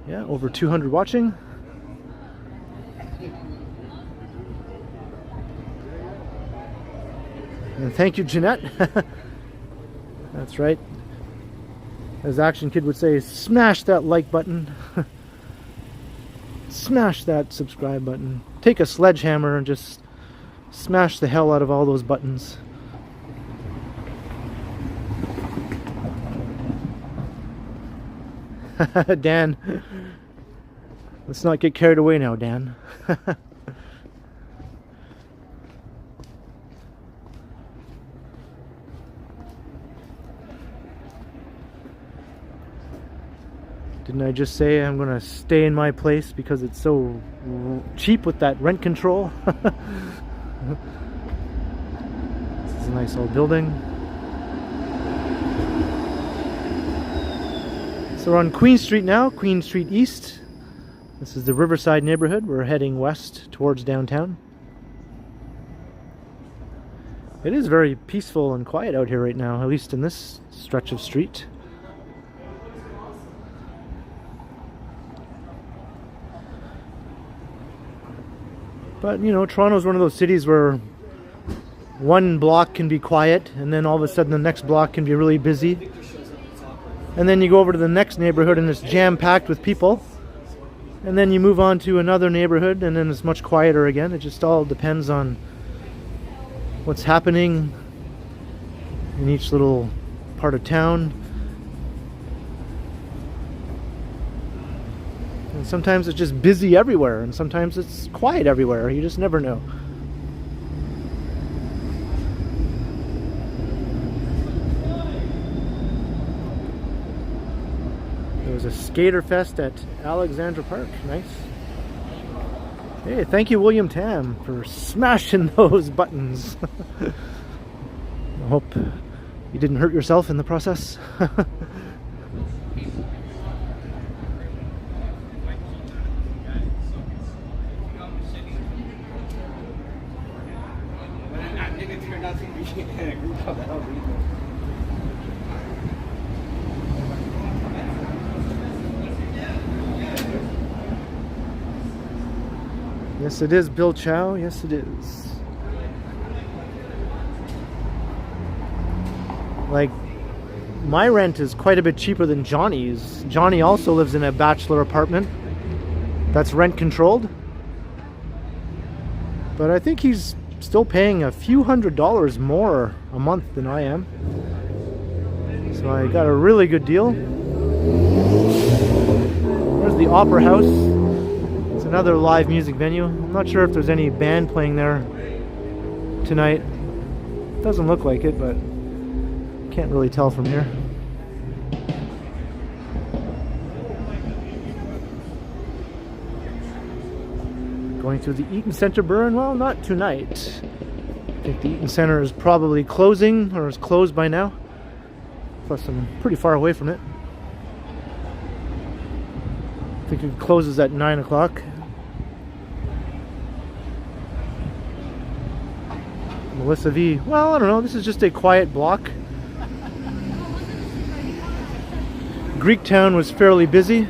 Yeah, over 200 watching. And thank you, Jeanette. That's right. As Action Kid would say, smash that like button. Smash that subscribe button. Take a sledgehammer and just smash the hell out of all those buttons. Dan, let's not get carried away now, Dan. Didn't I just say I'm gonna stay in my place because it's so cheap with that rent control? This is a nice old building. So we're on Queen Street now, Queen Street East. This is the Riverside neighborhood. We're heading west towards downtown. It is very peaceful and quiet out here right now, at least in this stretch of street. But, you know, Toronto's one of those cities where one block can be quiet and then all of a sudden the next block can be really busy. And then you go over to the next neighborhood and it's jam-packed with people. And then you move on to another neighborhood and then it's much quieter again. It just all depends on what's happening in each little part of town. And sometimes it's just busy everywhere, and sometimes it's quiet everywhere. You just never know. There was a skater fest at Alexandra Park. Nice. Hey, thank you, William Tam, for smashing those buttons. I hope you didn't hurt yourself in the process. Yes, it is Bill Chow. Yes, it is. Like, my rent is quite a bit cheaper than Johnny's. Johnny also lives in a bachelor apartment that's rent controlled. But I think he's still paying a few $100s more a month than I am. So I got a really good deal. There's the Opera House. It's another live music venue. I'm not sure if there's any band playing there tonight. Doesn't look like it, but can't really tell from here. Going through the Eaton Center burn. Well, not tonight. I think the Eaton Center is probably closing, or is closed by now. Plus, I'm pretty far away from it. I think it closes at 9 o'clock. Melissa V. Well, I don't know. This is just a quiet block. Greektown was fairly busy.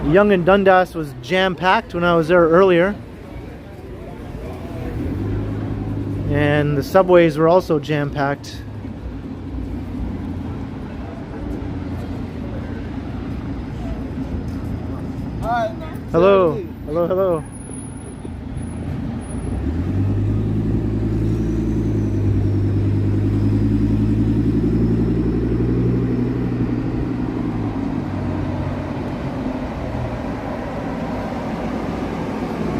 Yonge and Dundas was jam-packed when I was there earlier. And the subways were also jam-packed. Hi. Hello. Hello, hello.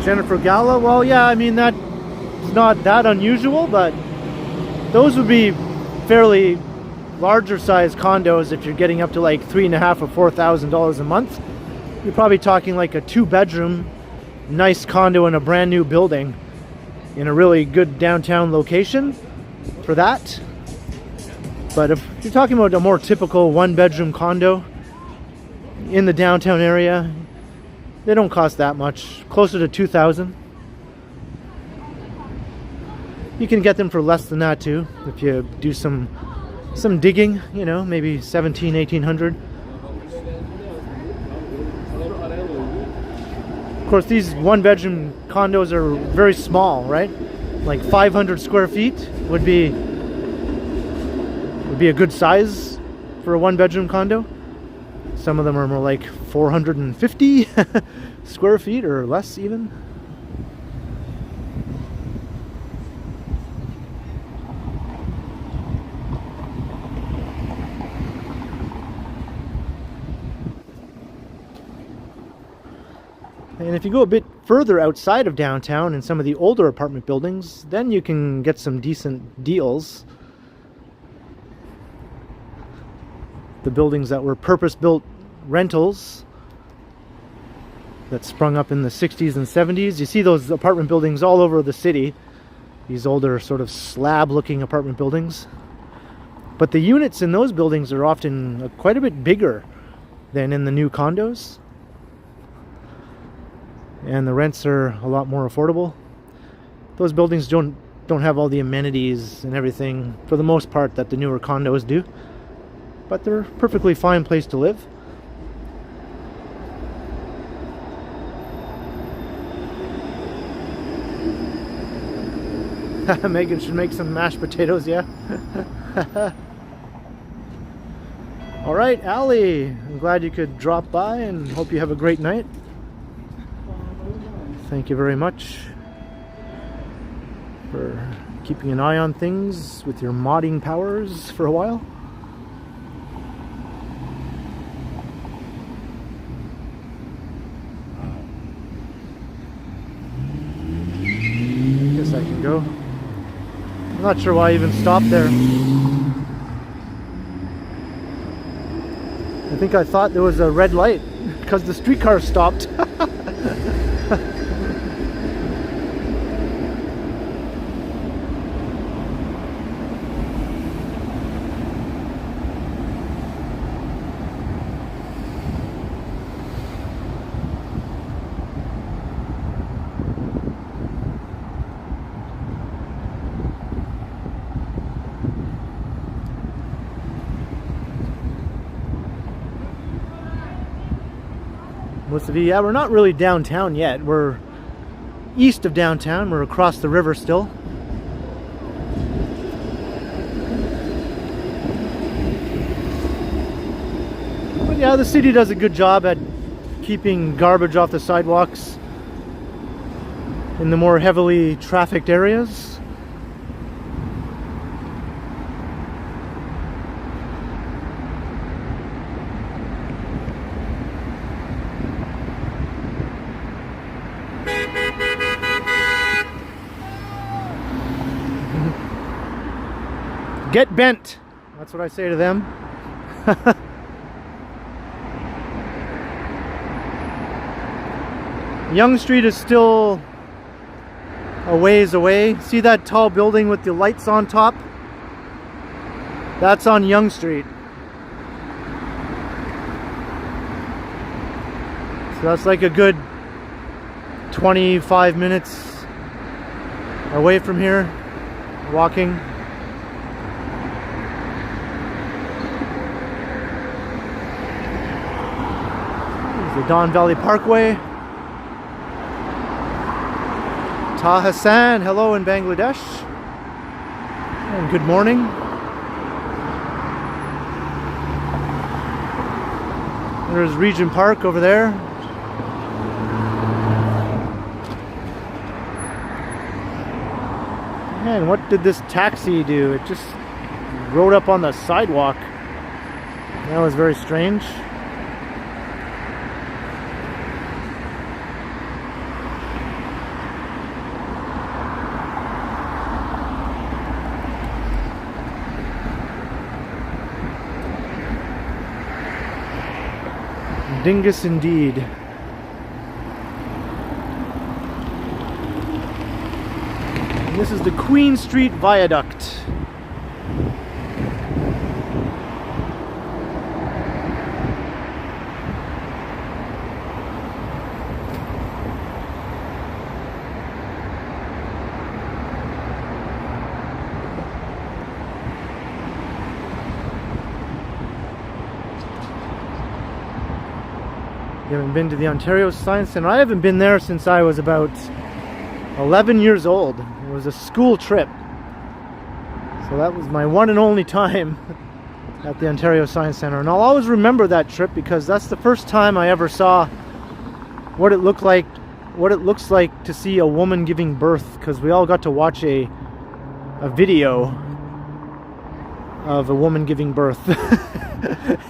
Jennifer Gala, well, yeah, I mean, that's not that unusual, but those would be fairly larger size condos if you're getting up to like $3,500 or $4,000 a month. You're probably talking like a 2-bedroom, nice condo in a brand new building in a really good downtown location for that. But if you're talking about a more typical 1-bedroom condo in the downtown area, they don't cost that much, closer to $2,000. You can get them for less than that too, if you do some digging, you know, maybe $1,700, $1,800. Of course, these 1-bedroom condos are very small, right? Like 500 square feet would be a good size for a 1-bedroom condo. Some of them are more like 450 square feet or less even. And if you go a bit further outside of downtown in some of the older apartment buildings, then you can get some decent deals. The buildings that were purpose-built rentals that sprung up in the 60s and 70s. You see those apartment buildings all over the city. These older sort of slab-looking apartment buildings. But the units in those buildings are often quite a bit bigger than in the new condos. And the rents are a lot more affordable. Those buildings don't have all the amenities and everything, for the most part, that the newer condos do. But they're a perfectly fine place to live. Megan should make some mashed potatoes, yeah? Alright, Allie, I'm glad you could drop by and hope you have a great night. Thank you very much for keeping an eye on things with your modding powers for a while. Guess I can go. I'm not sure why I even stopped there. I think I thought there was a red light because the streetcar stopped. Yeah, we're not really downtown yet. We're east of downtown. We're across the river still. But yeah, the city does a good job at keeping garbage off the sidewalks in the more heavily trafficked areas. Get bent. That's what I say to them. Yonge Street is still a ways away. See that tall building with the lights on top? That's on Yonge Street. So that's like a good 25 minutes away from here, walking. There's the Don Valley Parkway. Ta Hassan, hello in Bangladesh. And good morning. There's Regent Park over there. Man, what did this taxi do? It just rode up on the sidewalk. That was very strange. Dingus indeed. And this is the Queen Street Viaduct. You haven't been to the Ontario Science Centre? I haven't been there since I was about 11 years old. It was a school trip. So that was my one and only time at the Ontario Science Centre. And I'll always remember that trip because that's the first time I ever saw what it looks like to see a woman giving birth, because we all got to watch a video of a woman giving birth.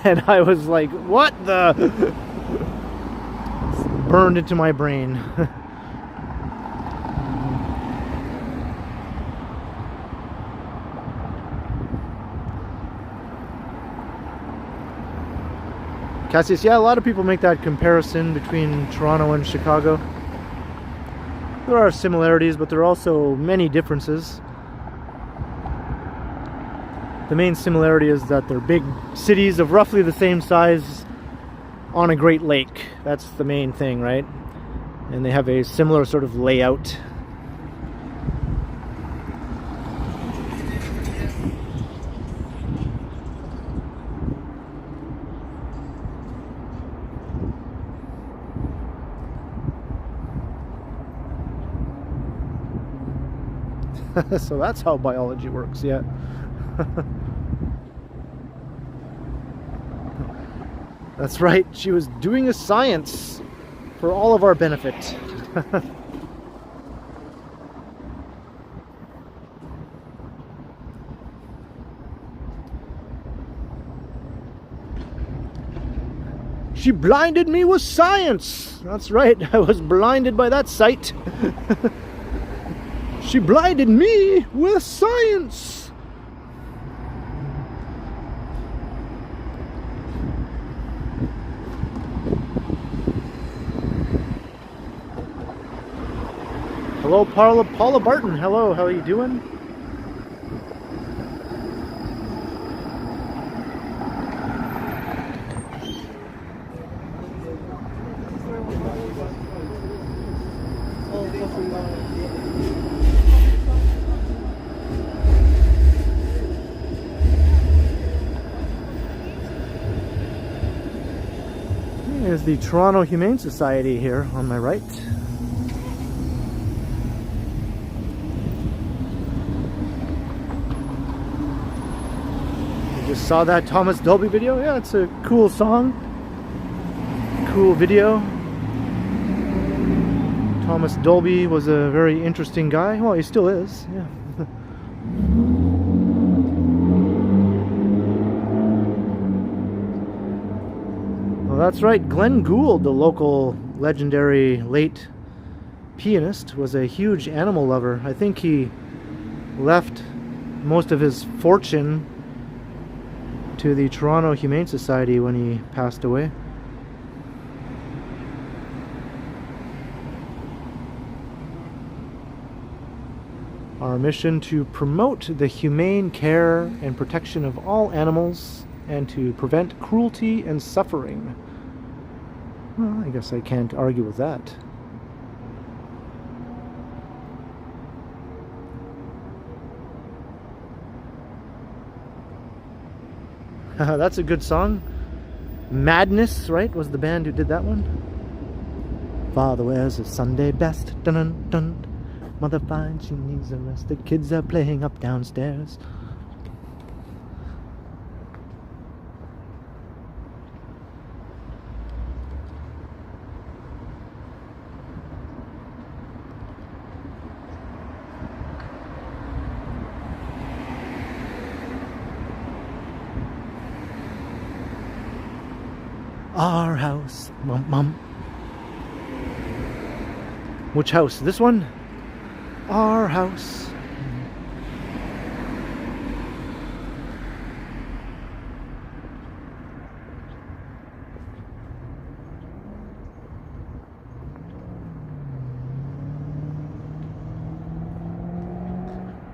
And I was like, what the? Burned into my brain. Cassius, yeah, a lot of people make that comparison between Toronto and Chicago. There are similarities, but there are also many differences. The main similarity is that they're big cities of roughly the same size on a Great Lake. That's the main thing, right? And they have a similar sort of layout. So that's how biology works, yeah. That's right, she was doing a science for all of our benefit. She blinded me with science. That's right, I was blinded by that sight. She blinded me with science. Hello, Paula Barton. Hello, how are you doing? Here's the Toronto Humane Society here on my right. Just saw that Thomas Dolby video. Yeah, it's a cool song, cool video. Thomas Dolby was a very interesting guy. Well, he still is, yeah. Well, that's right, Glenn Gould, the local legendary late pianist, was a huge animal lover. I think he left most of his fortune to the Toronto Humane Society when he passed away. Our mission to promote the humane care and protection of all animals and to prevent cruelty and suffering. Well, I guess I can't argue with that. That's a good song. Madness, right, was the band who did that one. Father wears a Sunday best. Dun dun dun. Mother finds she needs a rest. The kids are playing up downstairs. Our house, mum. Which house? This one? Our house.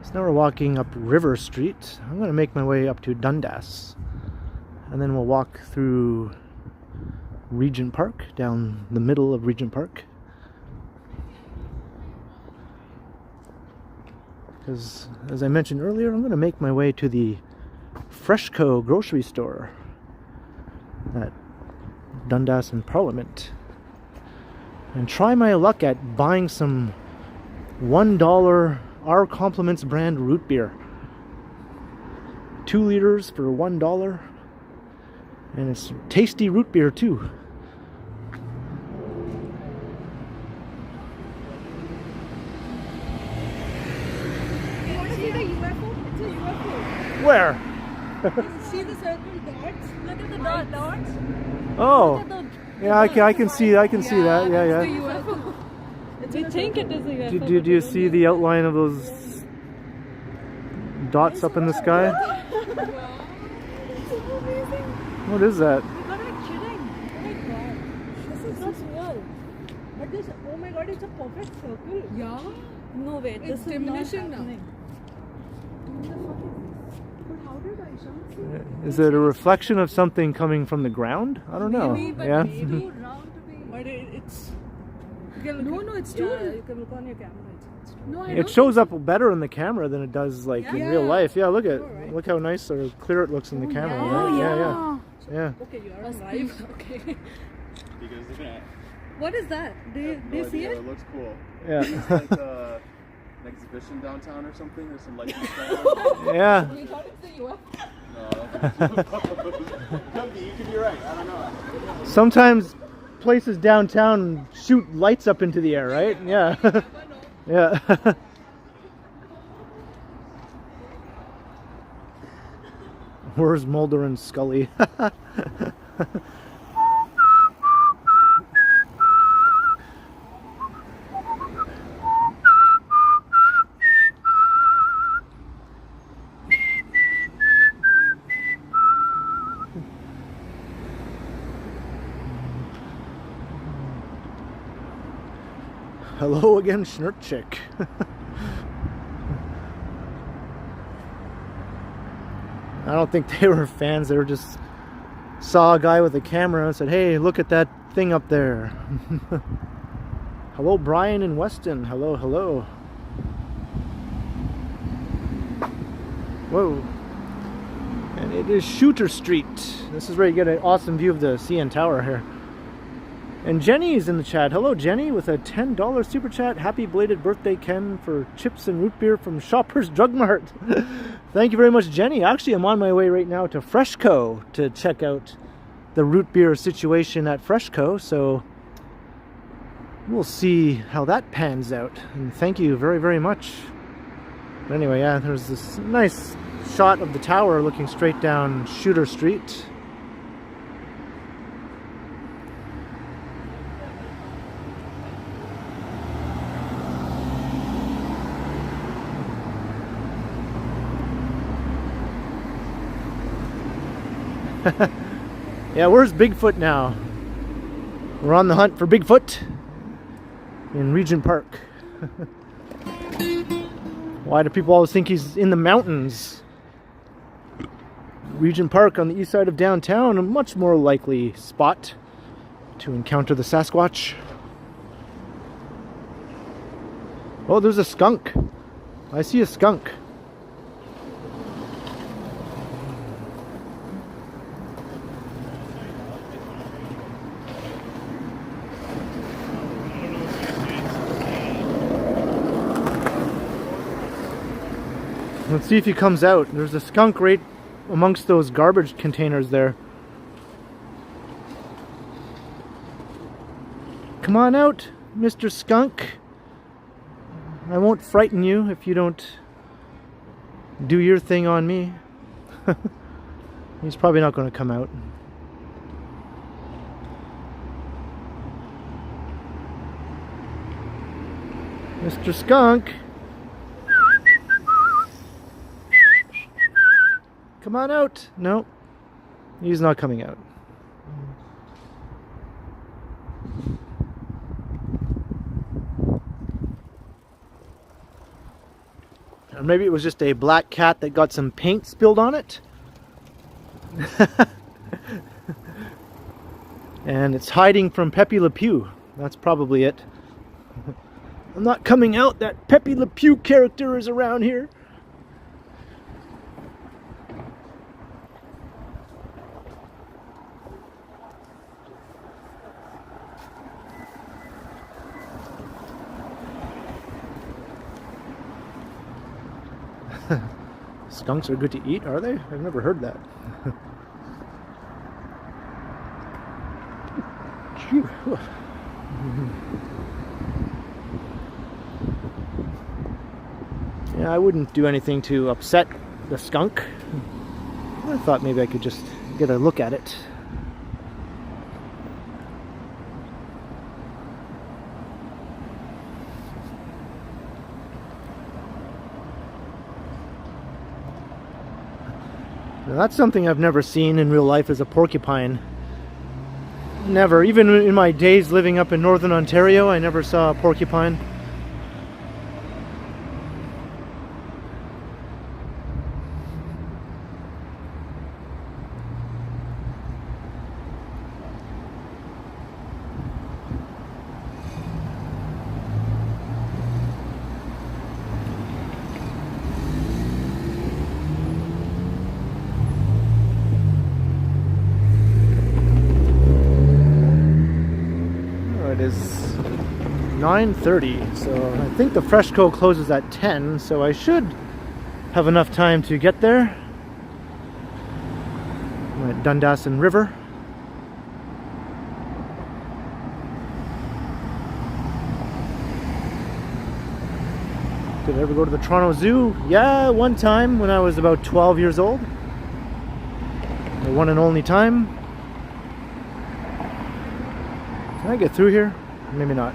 So now we're walking up River Street. I'm going to make my way up to Dundas. And then we'll walk through Regent Park, down the middle of Regent Park. Because, as I mentioned earlier, I'm going to make my way to the Freshco grocery store at Dundas and Parliament and try my luck at buying some $1 Our Compliments brand root beer. 2 liters for $1. And it's tasty root beer too. You want to see the UFO? It's a UFO. Where? See the circle dots? Look at the dots. Oh. Look at the, Yeah, I can see that. Yeah. It's the UFO. We think it is a UFO. Do you see the outline of those dots up in the sky? It's so amazing. What is that? You gotta be kidding. Oh my god. This is not real. But this, oh my god, it's a perfect circle. Yeah. No way. This is diminishing now. But how did I see? Is it a reflection of something coming from the ground? I don't know. Maybe, but Yeah. maybe too round to be. But it's. No, it's too. Yeah, you can look on your camera. No, I It shows up better in the camera than it does like in real life. Yeah, look look how nice or clear it looks in the camera. Right? Yeah. Okay, you are live. Okay. You guys looking at? What is that? Do you see it? It looks cool. Yeah. It's like an exhibition downtown or something. There's some lights in the sky. Yeah. We thought it's the UFO. No, I don't think so. Could be. You could be right. I don't know. Sometimes places downtown shoot lights up into the air, right? Yeah. Yeah. Where's Mulder and Scully? Hello again, Schnurtchick. I don't think they were fans. They were just saw a guy with a camera and said, "Hey, look at that thing up there." Hello, Brian in Weston. Hello, hello. Whoa. And it is Shooter Street. This is where you get an awesome view of the CN Tower here. And Jenny is in the chat. Hello, Jenny, with a $10 super chat. Happy belated birthday, Ken, for chips and root beer from Shoppers Drug Mart. Thank you very much, Jenny. Actually, I'm on my way right now to Freshco to check out the root beer situation at Freshco. So we'll see how that pans out. And thank you very, very much. But anyway, yeah, there's this nice shot of the tower looking straight down Shooter Street. Yeah, where's Bigfoot now? We're on the hunt for Bigfoot in Regent Park. Why do people always think he's in the mountains? Regent Park on the east side of downtown, a much more likely spot to encounter the Sasquatch. Oh, there's a skunk. I see a skunk. Let's see if he comes out. There's a skunk right amongst those garbage containers there. Come on out, Mr. Skunk. I won't frighten you if you don't do your thing on me. He's probably not going to come out. Mr. Skunk. Come on out. No, he's not coming out. Or maybe it was just a black cat that got some paint spilled on it. And it's hiding from Pepe Le Pew. That's probably it. I'm not coming out. That Pepe Le Pew character is around here. Skunks are good to eat, are they? I've never heard that. Yeah, I wouldn't do anything to upset the skunk. I thought maybe I could just get a look at it. Now, that's something I've never seen in real life, is a porcupine. Never. Even in my days living up in northern Ontario, I never saw a porcupine. It is 9:30, so I think the Freshco closes at 10, so I should have enough time to get there. I'm at Dundas and River. Did I ever go to the Toronto Zoo? Yeah, one time when I was about 12 years old. The one and only time. Can I get through here? Maybe not.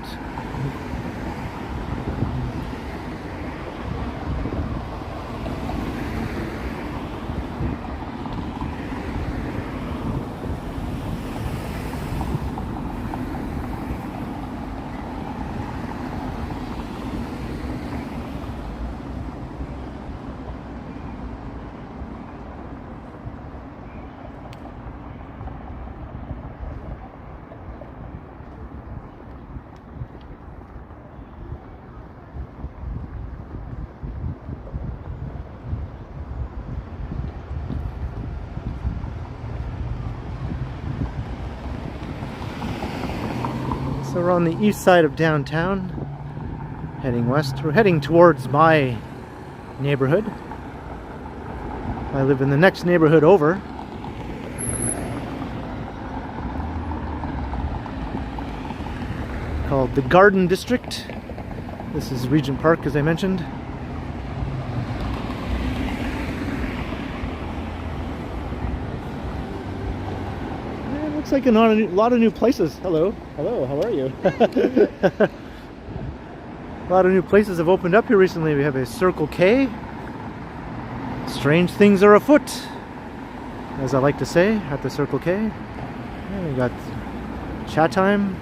So we're on the east side of downtown, heading west. We're heading towards my neighborhood. I live in the next neighborhood over. Called the Garden District. This is Regent Park, as I mentioned. Looks like a lot of new places. Hello, how are you? A lot of new places have opened up here recently. We have a Circle K. Strange things are afoot, as I like to say, at the Circle K. And we got Chat Time.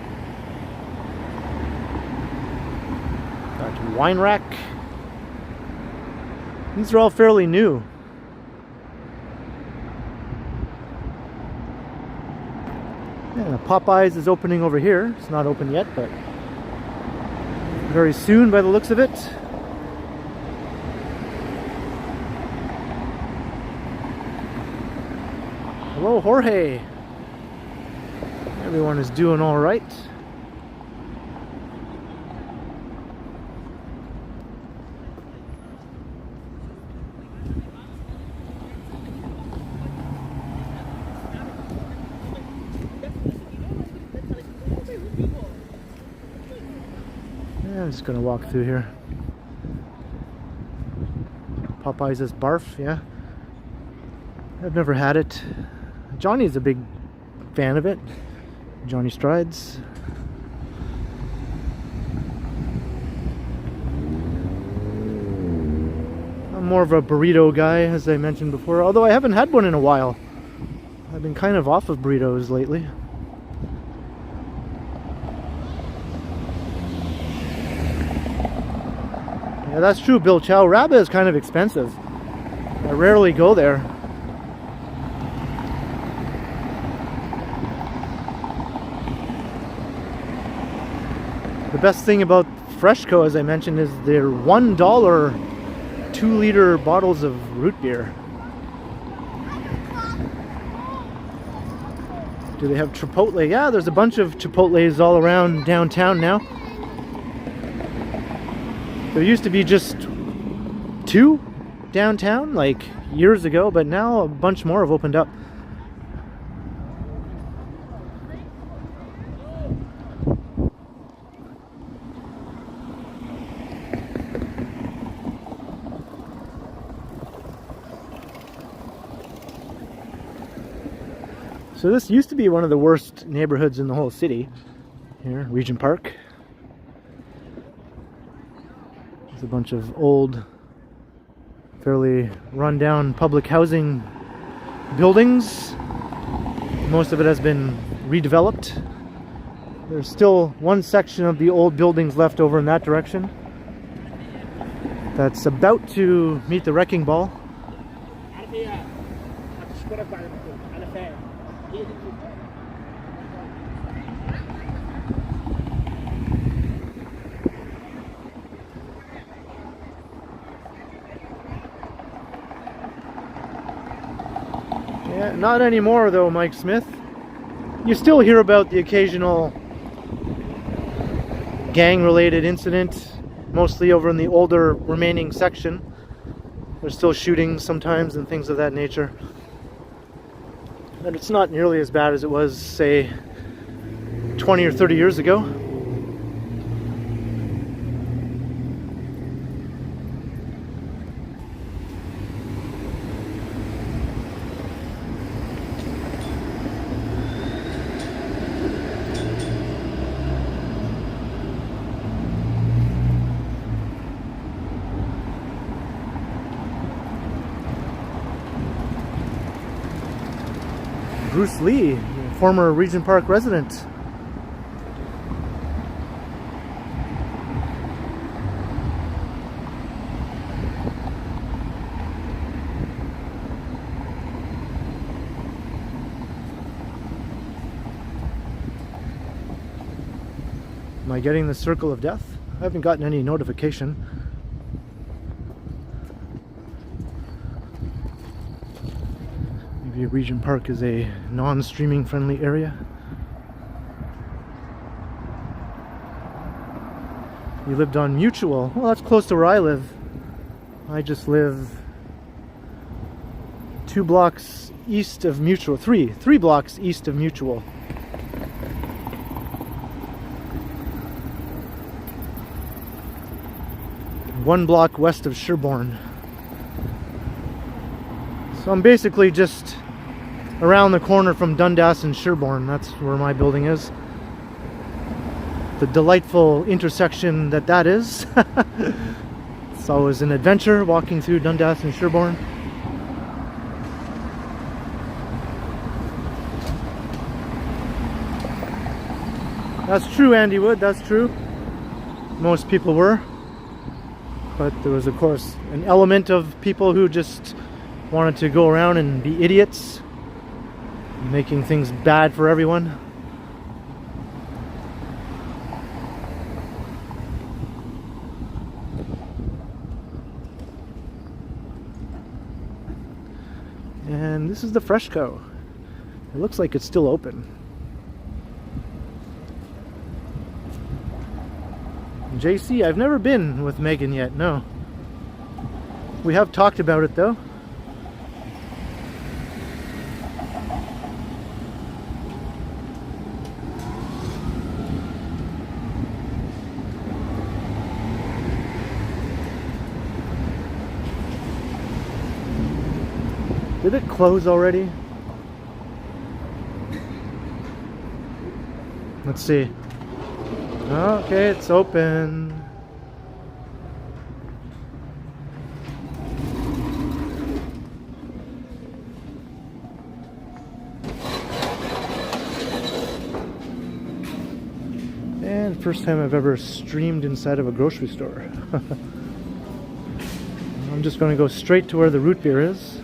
Got Wine Rack. These are all fairly new. Yeah, Popeyes is opening over here. It's not open yet, but very soon by the looks of it. Hello, Jorge. Everyone is doing all right. I'm just gonna walk through here. Popeyes is barf, yeah. I've never had it. Johnny's a big fan of it. Johnny Strides. I'm more of a burrito guy, as I mentioned before, although I haven't had one in a while. I've been kind of off of burritos lately. Yeah, that's true, Bill Chow. Rabba is kind of expensive. I rarely go there. The best thing about Freshco, as I mentioned, is their $1 2-liter bottles of root beer. Do they have Chipotle? Yeah, there's a bunch of Chipotles all around downtown now. There used to be just 2 downtown, like years ago, but now a bunch more have opened up. So this used to be one of the worst neighborhoods in the whole city. Here, Regent Park. There's a bunch of old, fairly run-down public housing buildings. Most of it has been redeveloped. There's still one section of the old buildings left over in that direction that's about to meet the wrecking ball. Yeah, not anymore though, Mike Smith. You still hear about the occasional gang-related incident, mostly over in the older remaining section. There's still shootings sometimes and things of that nature. But it's not nearly as bad as it was, say, 20 or 30 years ago. Bruce Lee, former Regent Park resident. Am I getting the circle of death? I haven't gotten any notification. Maybe Regent Park is a non-streaming friendly area. You lived on Mutual. Well, that's close to where I live. I just live 2 blocks east of Mutual. Three blocks east of Mutual. One block west of Sherbourne. So I'm basically just around the corner from Dundas and Sherbourne. That's where my building is. The delightful intersection that is. It's always an adventure walking through Dundas and Sherbourne. That's true, Andy Wood, that's true. Most people were. but there was, of course, an element of people who just wanted to go around and be idiots, making things bad for everyone. And this is the Freshco. It looks like it's still open. JC, I've never been with Megan yet, no. We have talked about it though. Did it close already? Let's see. Okay, it's open. And first time I've ever streamed inside of a grocery store. I'm just going to go straight to where the root beer is.